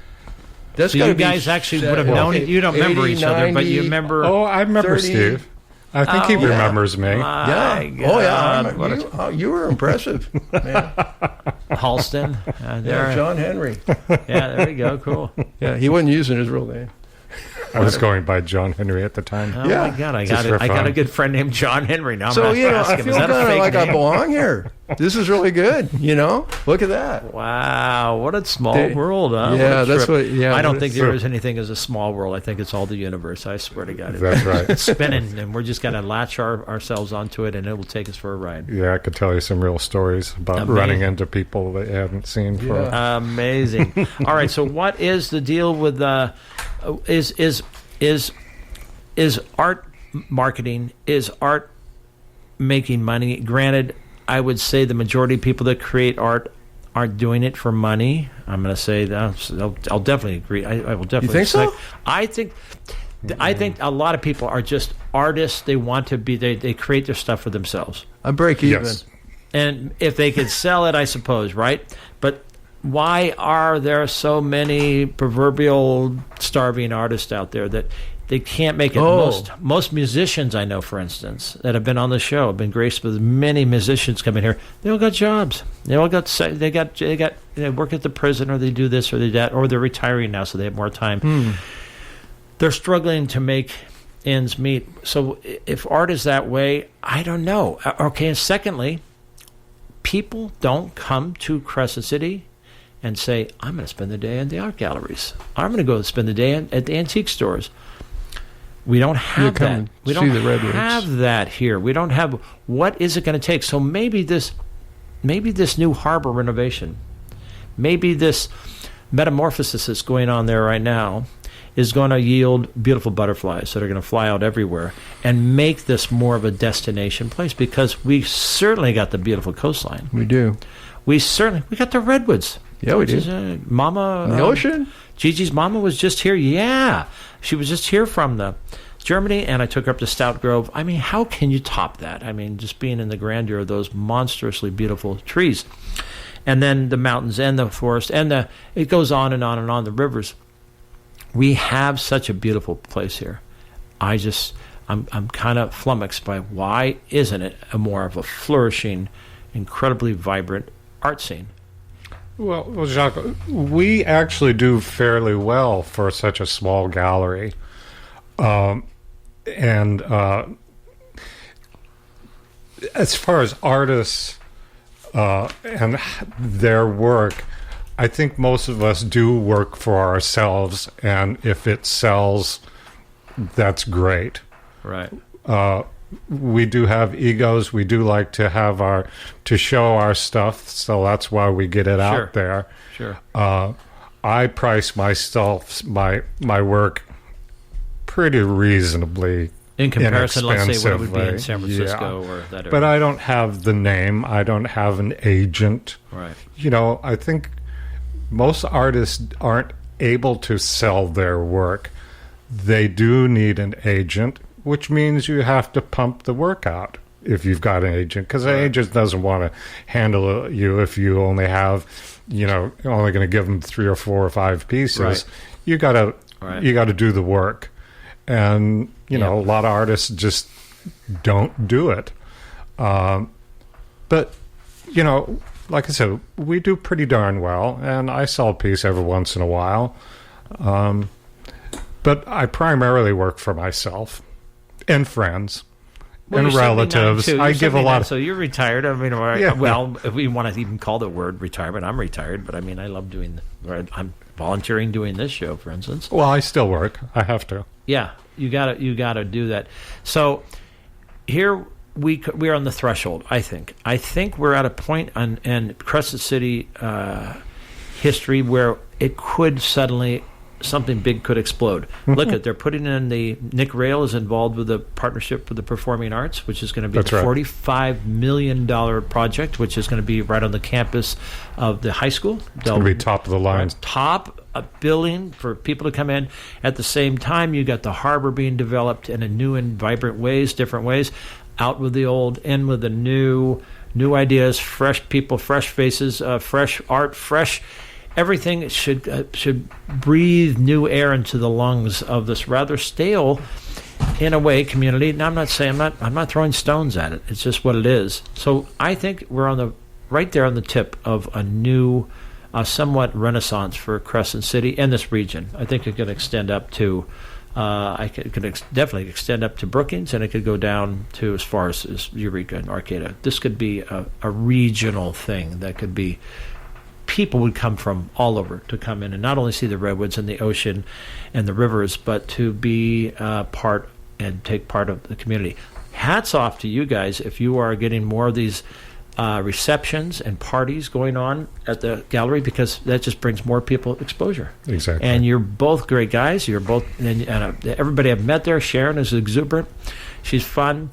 Speaker 3: That's
Speaker 1: So you guys actually would have known it. You don't remember each other, but you remember.
Speaker 2: Oh, I remember
Speaker 3: 30.
Speaker 2: Steve. I think he remembers me.
Speaker 1: My God.
Speaker 3: Oh, yeah. You were impressive, man.
Speaker 1: Halston.
Speaker 3: Yeah, John Henry.
Speaker 1: Yeah, there you go. Cool.
Speaker 3: Yeah, he wasn't using his real name.
Speaker 2: I was going by John Henry at the time.
Speaker 1: Oh, my God. I got a good friend named John Henry. Now I'm
Speaker 3: So,
Speaker 1: going to ask
Speaker 3: I
Speaker 1: him,
Speaker 3: feel
Speaker 1: is that
Speaker 3: kind
Speaker 1: a
Speaker 3: of
Speaker 1: fake
Speaker 3: like
Speaker 1: name?
Speaker 3: I belong here. This is really good, Look at that.
Speaker 1: Wow, what a small world, huh?
Speaker 3: Yeah,
Speaker 1: What a
Speaker 3: that's
Speaker 1: trip.
Speaker 3: what. Yeah,
Speaker 1: I don't think there is anything as a small world. I think it's all the universe. I swear to God.
Speaker 2: That's right.
Speaker 1: It's spinning, and we're just going to latch ourselves onto it, and it will take us for a ride.
Speaker 2: Yeah, I could tell you some real stories about running into people that you haven't seen for.
Speaker 1: Amazing. All right, so what is the deal with is art marketing? Is art making money? Granted, I would say the majority of people that create art aren't doing it for money. I'm going to say that. I'll definitely agree. I will definitely.
Speaker 3: You think so?
Speaker 1: I think a lot of people are just artists. They want to be. They create their stuff for themselves.
Speaker 3: I break even.
Speaker 2: Yes.
Speaker 1: And if they could sell it, I suppose, right? But why are there so many proverbial starving artists out there that they can't make it? Most musicians I know, for instance, that have been on the show, have been graced with many musicians coming here. They all got jobs. They work at the prison, or they do this or they do that, or they're retiring now, so they have more time. They're struggling to make ends meet. So if art is that way, I don't know. Okay, and secondly, people don't come to Crescent City and say, I'm going to spend the day in the art galleries. I'm going to go spend the day at the antique stores. We don't have that. We don't have that here. We don't have. What is it going to take? So maybe this new harbor renovation, maybe this metamorphosis that's going on there right now, is going to yield beautiful butterflies that are going to fly out everywhere and make this more of a destination place, because we certainly got the beautiful coastline.
Speaker 3: We do.
Speaker 1: We got the redwoods.
Speaker 3: Yeah, we do.
Speaker 1: Mama,
Speaker 3: the ocean.
Speaker 1: Gigi's mama was just here. Yeah, she was just here from the Germany, and I took her up to Stout Grove. I mean, how can you top that? I mean, just being in the grandeur of those monstrously beautiful trees, and then the mountains and the forest, and it goes on and on and on. The rivers. We have such a beautiful place here. I'm kind of flummoxed by why isn't it a more of a flourishing, incredibly vibrant art scene?
Speaker 2: Well, Jacques, we actually do fairly well for such a small gallery. And as far as artists and their work, I think most of us do work for ourselves, and if it sells, that's great.
Speaker 1: Right.
Speaker 2: We do have egos. We do like to show our stuff, so that's why we get it out there.
Speaker 1: Sure.
Speaker 2: I price my work pretty reasonably
Speaker 1: In comparison, let's say what it would be in
Speaker 2: inexpensively.
Speaker 1: San Francisco or that area.
Speaker 2: But I don't have the name. I don't have an agent.
Speaker 1: Right.
Speaker 2: I think most artists aren't able to sell their work. They do need an agent, which means you have to pump the work out if you've got an agent, because the agent doesn't want to handle you if you only have, only going to give them 3 or 4 or 5 pieces.
Speaker 1: Right.
Speaker 2: You got to do the work. And, a lot of artists just don't do it. But, like I said, we do pretty darn well, and I sell a piece every once in a while. But I primarily work for myself and friends and
Speaker 1: you're
Speaker 2: relatives.
Speaker 1: 79 too.
Speaker 2: I
Speaker 1: You're
Speaker 2: give a
Speaker 1: 79,
Speaker 2: lot of...
Speaker 1: So you're retired. I mean,
Speaker 2: Yeah.
Speaker 1: well, if we want to even call the word retirement, I'm retired. But I mean, I love doing. I'm volunteering doing this show, for instance.
Speaker 2: Well, I still work. I have to.
Speaker 1: Yeah, you gotta do that. So here we're on the threshold. I think we're at a point in Crescent City history where it could suddenly. Something big could explode. Look at, they're putting in Nick Rail is involved with a partnership with the Performing Arts, which is going to be a $45 million project, which is going to be right on the campus of the high school.
Speaker 2: It's going to be top of the line.
Speaker 1: Top billing for people to come in. At the same time, you got the harbor being developed in a new and vibrant ways, different ways. Out with the old, in with the new ideas, fresh people, fresh faces, fresh art, fresh... Everything should breathe new air into the lungs of this rather stale, in a way, community. Now, I'm not throwing stones at it. It's just what it is. So I think we're right there on the tip of a new, somewhat renaissance for Crescent City and this region. I think it could extend up to, definitely extend up to Brookings, and it could go down to as far as Eureka and Arcata. This could be a regional thing that could be. People would come from all over to come in and not only see the redwoods and the ocean and the rivers, but to be part and take part of the community. Hats off to you guys if you are getting more of these receptions and parties going on at the gallery, because that just brings more people exposure.
Speaker 2: Exactly.
Speaker 1: And you're both great guys. You're both, and everybody I've met there. Sharon is exuberant. She's fun.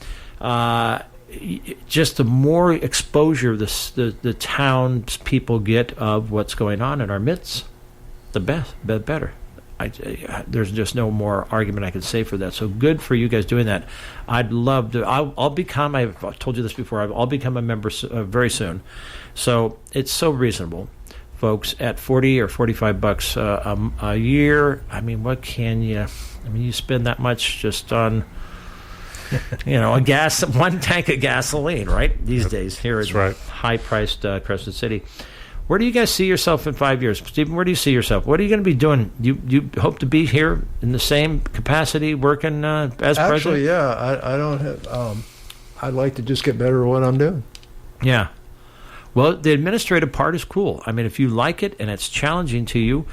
Speaker 1: Just the more exposure the town's people get of what's going on in our midst, the better. There's just no more argument I could say for that. So good for you guys doing that. I'd love to. I'll become. I've told you this before. I'll become a member very soon. So it's so reasonable, folks. At $40 or $45 a year. I mean, what can you? I mean, you spend that much just on. One tank of gasoline, right? These days here in high-priced Crescent City. Where do you guys see yourself in 5 years, Stephen? Where do you see yourself? What are you going to be doing? You hope to be here in the same capacity, working as president?
Speaker 3: Actually, yeah. I don't have. I'd like to just get better at what I'm doing.
Speaker 1: Yeah. Well, the administrative part is cool. I mean, if you like it and it's challenging to you,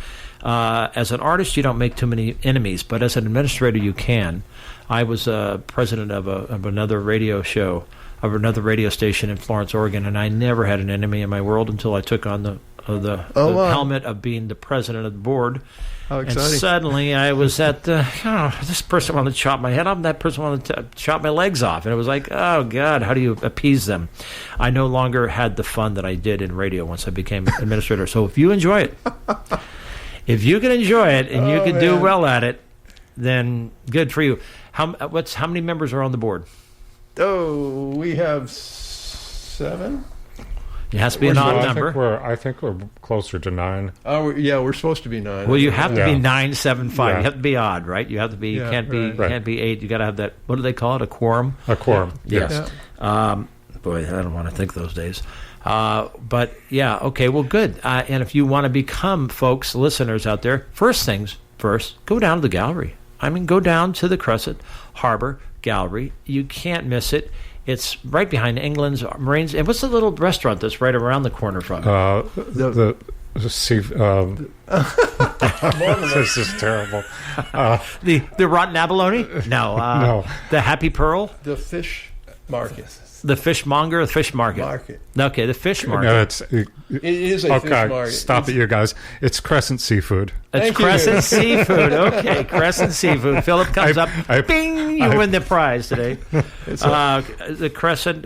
Speaker 1: as an artist, you don't make too many enemies, but as an administrator, you can. I was president of another radio show, of another radio station in Florence, Oregon, and I never had an enemy in my world until I took on the helmet of being the president of the board.
Speaker 3: How exciting.
Speaker 1: And suddenly I was at this person wanted to chop my head off, that person wanted to chop my legs off. And it was like, oh, God, how do you appease them? I no longer had the fun that I did in radio once I became administrator. So if you enjoy it, if you can enjoy it and you can do well at it, then good for you. How many members are on the board?
Speaker 3: Oh, we have 7.
Speaker 1: It has to be an
Speaker 2: Well,
Speaker 1: odd number.
Speaker 2: I think we're closer to 9.
Speaker 3: Oh, yeah, we're supposed to be 9.
Speaker 1: Well, you have to be
Speaker 2: Yeah.
Speaker 1: 975.
Speaker 2: Yeah.
Speaker 1: You have to be odd, right? You have to be.
Speaker 3: Yeah,
Speaker 1: Can't be.
Speaker 3: right.
Speaker 1: Can't be 8. You got to have that. What do they call it? A quorum.
Speaker 2: A quorum.
Speaker 1: Yes. Boy, I don't want to think those days. But yeah, okay, well, good. And if you want to become, folks, listeners out there, first things first, go down to the gallery. I mean, go down to the Crescent Harbor Gallery. You can't miss it. It's right behind England's Marines. And what's the little restaurant that's right around the corner from it?
Speaker 2: The this is terrible.
Speaker 1: The Rotten Abalone? No.
Speaker 2: No.
Speaker 1: The Happy Pearl?
Speaker 3: The fish market.
Speaker 1: The fishmonger? The fish market. Okay, the fish market.
Speaker 2: No, it's
Speaker 3: It is a fish
Speaker 2: okay.
Speaker 3: market.
Speaker 2: Stop it, you guys. It's Crescent Seafood.
Speaker 1: It's
Speaker 3: Thank you.
Speaker 1: Crescent Seafood. Okay, Crescent Seafood. Philip comes up.
Speaker 2: I-
Speaker 1: Bing! You win the prize today. The Crescent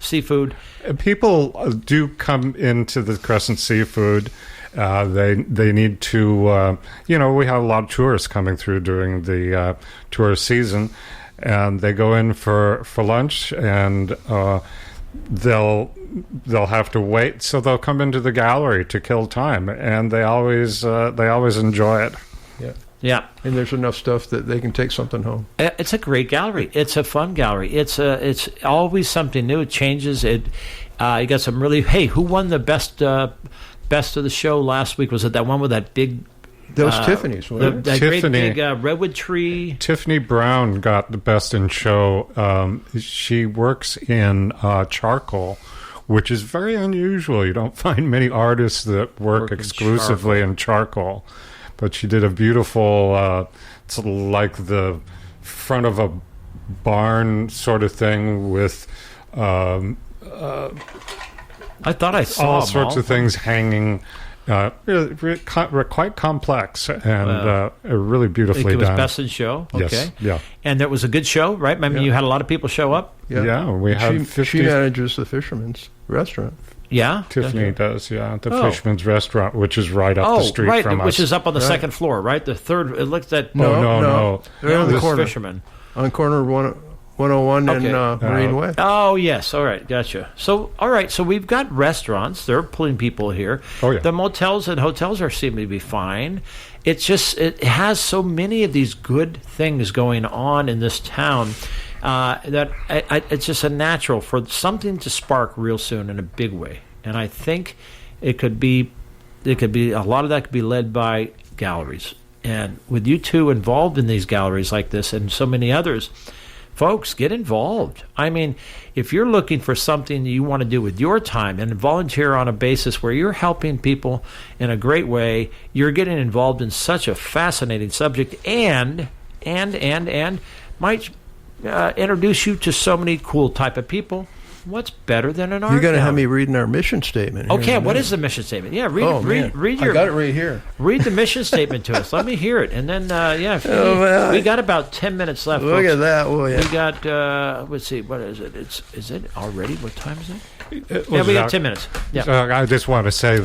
Speaker 1: Seafood.
Speaker 2: People do come into the Crescent Seafood. They need to, we have a lot of tourists coming through during the tourist season, and they go in for lunch, and they'll have to wait, so they'll come into the gallery to kill time, and they always enjoy it.
Speaker 3: Yeah.
Speaker 1: Yeah.
Speaker 3: And there's enough stuff that they can take something home.
Speaker 1: It's a great gallery. It's a fun gallery. It's always something new. It changes. You got some really. Hey, who won the best of the show last week? Was it that one with that big?
Speaker 3: That was Tiffany's, wasn't it?
Speaker 1: That great
Speaker 2: Tiffany.
Speaker 1: big redwood tree.
Speaker 2: Tiffany Brown got the best in show. She works in charcoal, which is very unusual. You don't find many artists that work
Speaker 1: in
Speaker 2: exclusively in charcoal. But she did a beautiful, it's like the front of a barn sort of thing with
Speaker 1: I thought I saw
Speaker 2: all
Speaker 1: them
Speaker 2: sorts of things hanging. Really quite complex and really
Speaker 1: I
Speaker 2: beautifully
Speaker 1: think it was
Speaker 2: done.
Speaker 1: best in show. Okay.
Speaker 2: Yes, yeah.
Speaker 1: And that was a good show, right? I mean, you had a lot of people show up.
Speaker 2: Yeah, we have
Speaker 3: she
Speaker 2: 50
Speaker 3: manages the Fisherman's Restaurant.
Speaker 1: Yeah.
Speaker 2: Tiffany does, the
Speaker 1: Oh.
Speaker 2: Fisherman's Restaurant, which is right up the street
Speaker 1: right,
Speaker 2: from us.
Speaker 1: which is up on the
Speaker 3: Right.
Speaker 1: second floor, right? The third. It looks at
Speaker 2: No.
Speaker 3: They're on the
Speaker 2: This-
Speaker 3: corner.
Speaker 1: Fisherman.
Speaker 3: On the corner of 101
Speaker 1: Okay.
Speaker 3: and Marine Way.
Speaker 1: Oh, yes. All right. Gotcha. So, all right. So we've got restaurants. They're pulling people here.
Speaker 2: Oh, yeah.
Speaker 1: The motels and hotels are seeming to be fine. It's just, it has so many of these good things going on in this town that it's just a natural for something to spark real soon in a big way. And I think it could be a lot of that could be led by galleries. And with you two involved in these galleries like this and so many others, folks, get involved. I mean, if you're looking for something you want to do with your time and volunteer on a basis where you're helping people in a great way, you're getting involved in such a fascinating subject and might introduce you to so many cool type of people. What's better than an art
Speaker 3: You're going to have
Speaker 1: gallery?
Speaker 3: me reading our mission statement. here
Speaker 1: Okay,
Speaker 3: in a
Speaker 1: what
Speaker 3: minute.
Speaker 1: is the mission statement? Yeah, read
Speaker 3: Man.
Speaker 1: your.
Speaker 3: I got it right here.
Speaker 1: Read the mission statement to us. Let me hear it, and then
Speaker 3: man.
Speaker 1: we got about 10 minutes left.
Speaker 3: Look
Speaker 1: folks.
Speaker 3: at that. Oh, yeah.
Speaker 1: We got. Let's see. What is it? Is it already? What time is it?
Speaker 2: It
Speaker 1: Yeah,
Speaker 2: was
Speaker 1: we got
Speaker 2: about-
Speaker 1: 10 minutes. Yeah.
Speaker 2: I just want to say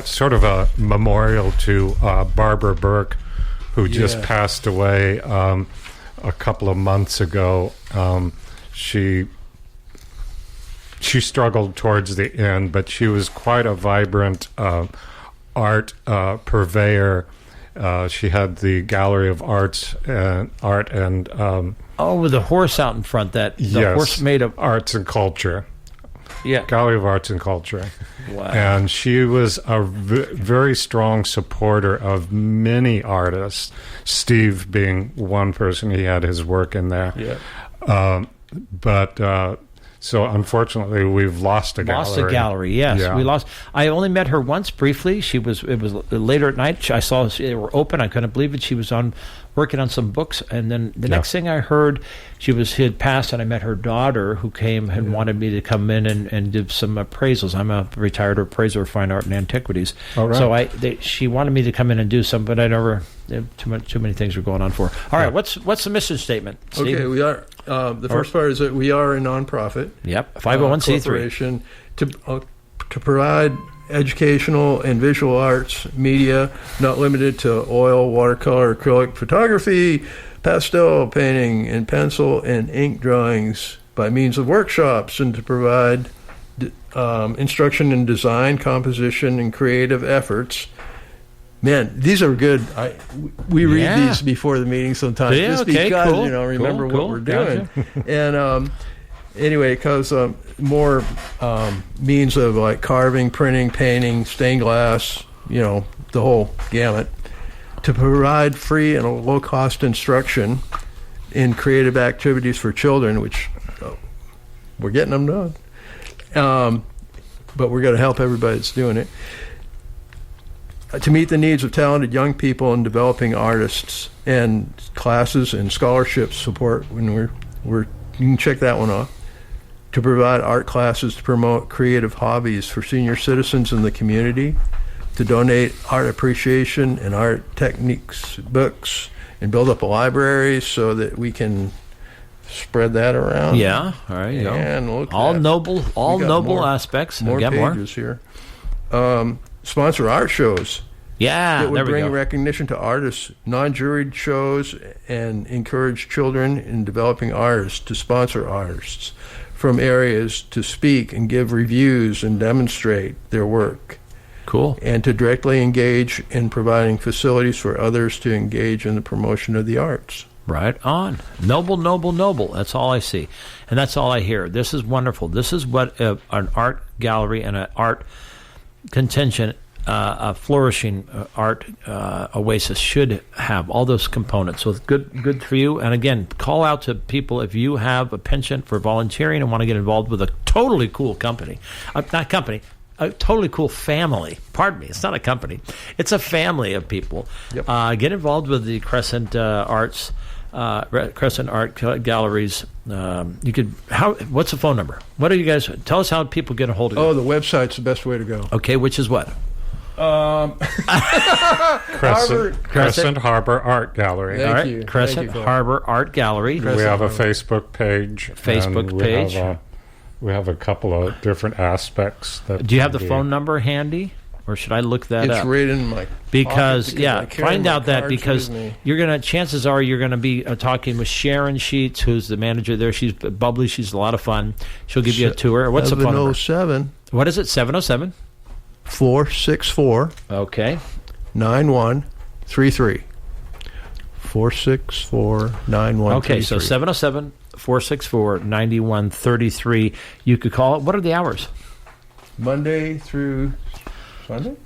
Speaker 2: sort of a memorial to Barbara Burke, who just
Speaker 3: Yeah.
Speaker 2: passed away a couple of months ago. She struggled towards the end, but she was quite a vibrant art purveyor. She had the Gallery of Art and
Speaker 1: Oh, with the horse out in front. The horse made of.
Speaker 2: Arts and Culture.
Speaker 1: Yeah.
Speaker 2: Gallery of Arts and Culture.
Speaker 1: Wow.
Speaker 2: And she was a very strong supporter of many artists, Steve being one person. He had his work in there.
Speaker 1: Yeah.
Speaker 2: So unfortunately, we've lost a gallery.
Speaker 1: Lost a gallery, yes.
Speaker 2: Yeah.
Speaker 1: We lost. I only met her once briefly. It was later at night. I saw they were open. I couldn't believe it. She was working on some books, and then the next thing I heard, she had passed, and I met her daughter, who came and wanted me to come in and do some appraisals. I'm a retired appraiser of fine art and antiquities.
Speaker 2: Oh, right.
Speaker 1: So she wanted me to come in and do some, but I never. Too many things were going on for her. All right, what's the mission statement, Steve?
Speaker 3: Okay, we are. The first part is that we are a nonprofit.
Speaker 1: Yep, 501c3.
Speaker 3: Corporation to provide educational and visual arts media, not limited to oil, watercolor, acrylic photography, pastel painting, and pencil and ink drawings by means of workshops, and to provide instruction in design, composition, and creative efforts. Man, these are good. We read these before the meeting sometimes,
Speaker 1: Yeah,
Speaker 3: just
Speaker 1: okay,
Speaker 3: because
Speaker 1: cool.
Speaker 3: remember
Speaker 1: Cool,
Speaker 3: what we're doing.
Speaker 1: gotcha.
Speaker 3: And anyway, because more means of like carving, printing, painting, stained glass, the whole gamut, to provide free and low-cost instruction in creative activities for children, which we're getting them done. But we're going to help everybody that's doing it. To meet the needs of talented young people and developing artists, and classes and scholarship support when you can check that one off. To provide art classes to promote creative hobbies for senior citizens in the community. To donate art appreciation and art techniques books, and build up a library so that we can spread that around.
Speaker 1: Yeah, all right.
Speaker 3: And look,
Speaker 1: all
Speaker 3: at,
Speaker 1: noble
Speaker 3: more,
Speaker 1: aspects.
Speaker 3: More
Speaker 1: Get
Speaker 3: pages here. Sponsor art shows.
Speaker 1: Yeah,
Speaker 3: That would
Speaker 1: there we
Speaker 3: bring
Speaker 1: go.
Speaker 3: recognition to artists, non-juried shows, and encourage children and developing artists to sponsor artists from areas to speak and give reviews and demonstrate their work.
Speaker 1: Cool.
Speaker 3: And to directly engage in providing facilities for others to engage in the promotion of the arts.
Speaker 1: Right on. Noble, noble, noble. That's all I see. And that's all I hear. This is wonderful. This is what an art gallery and an art contingent, a flourishing art oasis should have, all those components. So it's good for you. And again, call out to people if you have a penchant for volunteering and want to get involved with a totally cool company. Not company. A totally cool family. Pardon me. It's not a company. It's a family of people.
Speaker 3: Yep.
Speaker 1: Get involved with the Crescent Arts, Crescent Art Galleries. You could. What's the phone number? What do you guys? Tell us how people get a hold of you.
Speaker 3: Oh, the website's the best way to go.
Speaker 1: Okay, which is what?
Speaker 2: Crescent Harbor Art Gallery.
Speaker 3: Thank
Speaker 1: All right,
Speaker 3: you.
Speaker 1: Crescent
Speaker 3: Thank you, Phil.
Speaker 1: Harbor Art Gallery.
Speaker 2: We have a Facebook page.
Speaker 1: Facebook
Speaker 2: and
Speaker 1: page.
Speaker 2: We have a couple of different aspects. That
Speaker 1: Do you have the
Speaker 2: can be-
Speaker 1: phone number handy, or should I look that
Speaker 3: It's
Speaker 1: up?
Speaker 3: right in my
Speaker 1: Because
Speaker 3: pocket I carry
Speaker 1: find
Speaker 3: my
Speaker 1: out that
Speaker 3: cards
Speaker 1: because
Speaker 3: with me.
Speaker 1: you're gonna. Chances are you're gonna be talking with Sharon Sheets, who's the manager there. She's bubbly. She's a lot of fun. She'll give you a tour. What's the phone number?
Speaker 3: 707
Speaker 1: What is it? 707.
Speaker 3: 464
Speaker 1: Okay.
Speaker 3: 9133. 464 9133.
Speaker 1: Okay. So 707-464-9133. You could call it. What are the hours?
Speaker 3: Monday through Sunday?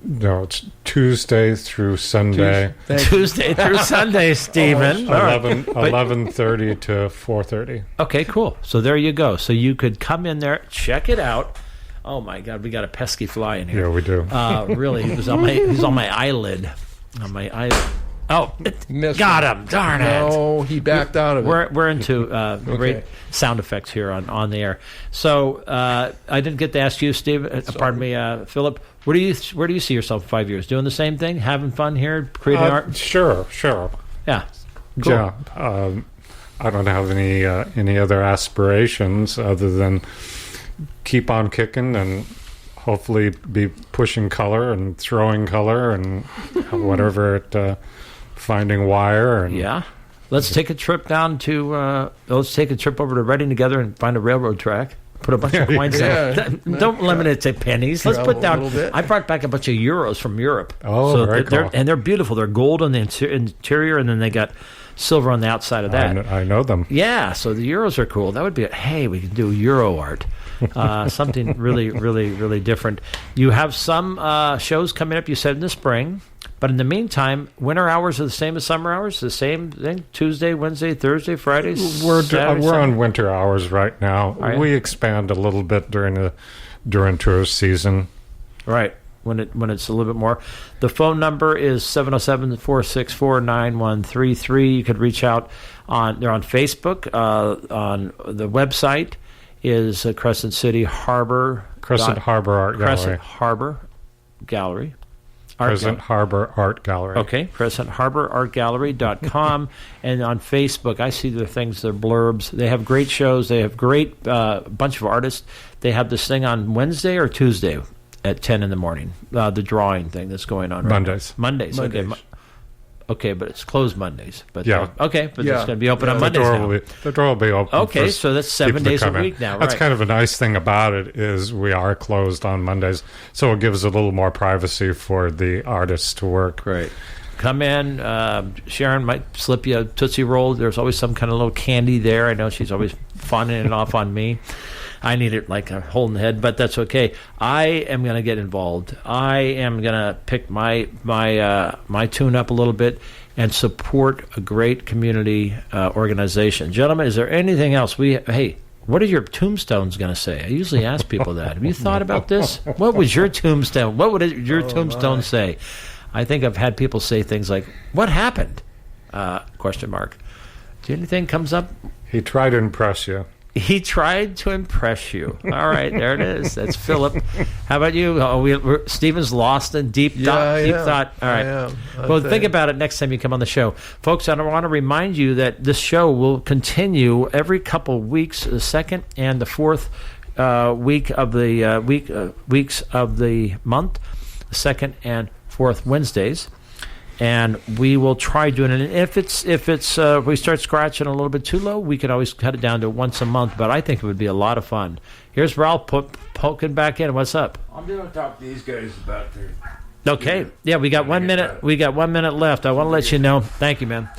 Speaker 2: No, it's Tuesday through Sunday.
Speaker 3: Thank you.
Speaker 1: Tuesday through Sunday, Stephen. All right.
Speaker 2: 11:30 to 4:30.
Speaker 1: Okay, cool. So there you go. So you could come in there, check it out. Oh my God, we got a pesky fly in here.
Speaker 2: Yeah, we do.
Speaker 1: Really, he was on my eyelid. On my eyelid. Oh,
Speaker 3: Missed
Speaker 1: got
Speaker 3: him.
Speaker 1: him! Darn it!
Speaker 3: No, he backed out of it.
Speaker 1: We're into great sound effects here on the air. So I didn't get to ask you, Steve. Pardon me, Philip. Where do you see yourself in 5 years? Doing the same thing, having fun here, creating art?
Speaker 2: Sure.
Speaker 1: Yeah. Cool.
Speaker 2: Yeah. I don't have any other aspirations other than keep on kicking and hopefully be pushing color and throwing color and whatever at finding wire. And
Speaker 1: Yeah. Let's take a trip down to. Let's take a trip over to Reading together and find a railroad track. Put a bunch of coins
Speaker 3: Yeah.
Speaker 1: in. Don't limit it to pennies. Let's
Speaker 3: Travel
Speaker 1: put
Speaker 3: a
Speaker 1: down.
Speaker 3: little bit.
Speaker 1: I brought back a bunch of euros from Europe.
Speaker 2: Oh, very cool.
Speaker 1: They're beautiful. They're gold on the interior, and then they got silver on the outside of that.
Speaker 2: I know them.
Speaker 1: Yeah, so the euros are cool. That would be hey, we can do euro art. Something really, really, really different. You have some shows coming up, you said, in the spring. But in the meantime, winter hours are the same as summer hours? The same thing? Tuesday, Wednesday, Thursday, Friday,
Speaker 2: We're
Speaker 1: Saturday,
Speaker 2: on
Speaker 1: Sunday?
Speaker 2: winter hours right now.
Speaker 1: Are you?
Speaker 2: We expand a little bit during tourist season.
Speaker 1: Right, when it's a little bit more. The phone number is 707-464-9133. You could reach out they're on Facebook. On the website is Crescent City Harbor.
Speaker 2: Crescent Harbor Art Gallery.
Speaker 1: Crescent Harbor Gallery.
Speaker 2: Crescent Harbor Art Gallery.
Speaker 1: Okay, CrescentHarborArtGallery.com. And on Facebook, I see their things, their blurbs. They have great shows. They have great bunch of artists. They have this thing on Wednesday or Tuesday at 10 in the morning, the drawing thing that's going on. Right?
Speaker 2: Mondays.
Speaker 1: Mondays. Okay. Okay, but it's closed Mondays. But
Speaker 2: Yeah.
Speaker 1: okay, but
Speaker 3: Yeah.
Speaker 1: it's going to be open on
Speaker 3: Yeah.
Speaker 1: Mondays now.
Speaker 2: The door will be open.
Speaker 1: Okay,
Speaker 2: for
Speaker 1: so that's 7
Speaker 2: people to
Speaker 1: days a
Speaker 2: come in.
Speaker 1: week now,
Speaker 2: That's
Speaker 1: right.
Speaker 2: kind of a nice thing about it is we are closed on Mondays, so it gives a little more privacy for the artists to work.
Speaker 1: Right. Come in. Sharon might slip you a Tootsie Roll. There's always some kind of little candy there. I know she's always fawning it off on me. I need it like a hole in the head, but that's okay. I am going to get involved. I am going to pick my tune up a little bit and support a great community organization. Gentlemen, is there anything else? Hey, what are your tombstones going to say? I usually ask people that. Have you thought about this? What was your tombstone? What would your tombstone say? I think I've had people say things like, "What happened?" Question mark. Do anything comes up?
Speaker 2: He tried to impress you.
Speaker 1: He tried to impress you. All right, there it is. That's Philip. How about you? Oh, Stephen's lost in deep thought. All right.
Speaker 3: I am.
Speaker 1: Well, think about it next time you come on the show, folks. I want to remind you that this show will continue every couple of weeks, the second and the fourth week of the weeks of the month, the second and fourth Wednesdays. And we will try doing it. And if we start scratching a little bit too low, we could always cut it down to once a month. But I think it would be a lot of fun. Here's Ralph poking back in. What's up?
Speaker 5: I'm going to talk to these guys about their.
Speaker 1: Okay. Yeah, we got 1 minute. We got 1 minute left. I want to let you know. Thank you, man.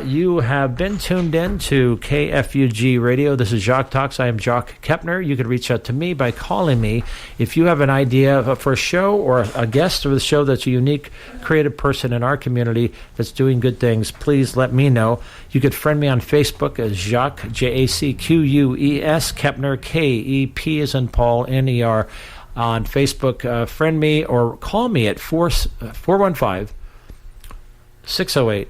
Speaker 1: You have been tuned in to KFUG Radio. This is Jacques Talks. I am Jacques Kepner. You can reach out to me by calling me. If you have an idea for a show or a guest of the show that's a unique, creative person in our community that's doing good things, please let me know. You could friend me on Facebook as Jacques, Jacqueus, Kepner, Kep as in Paul, Ner. On Facebook, friend me or call me at 415-608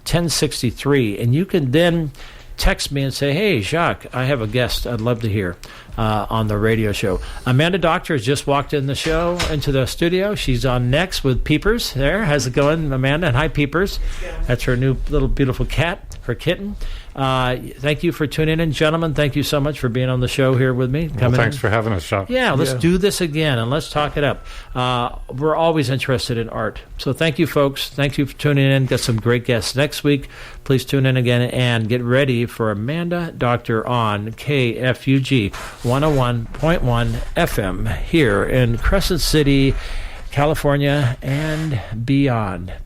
Speaker 1: 1063, and you can then text me and say, "Hey, Jacques, I have a guest I'd love to hear on the radio show." Amanda Doctor has just walked into the studio. She's on next with Peepers. There, how's it going, Amanda? And hi, Peepers. That's her new little beautiful cat, her kitten. Thank you for tuning in, gentlemen. Thank you so much for being on the show here with me.
Speaker 2: Well, thanks for having us, Sean.
Speaker 1: Yeah, let's do this again, and let's talk it up. We're always interested in art. So thank you, folks. Thank you for tuning in. Got some great guests next week. Please tune in again and get ready for Amanda Doctor on KFUG 101.1 FM here in Crescent City, California, and beyond.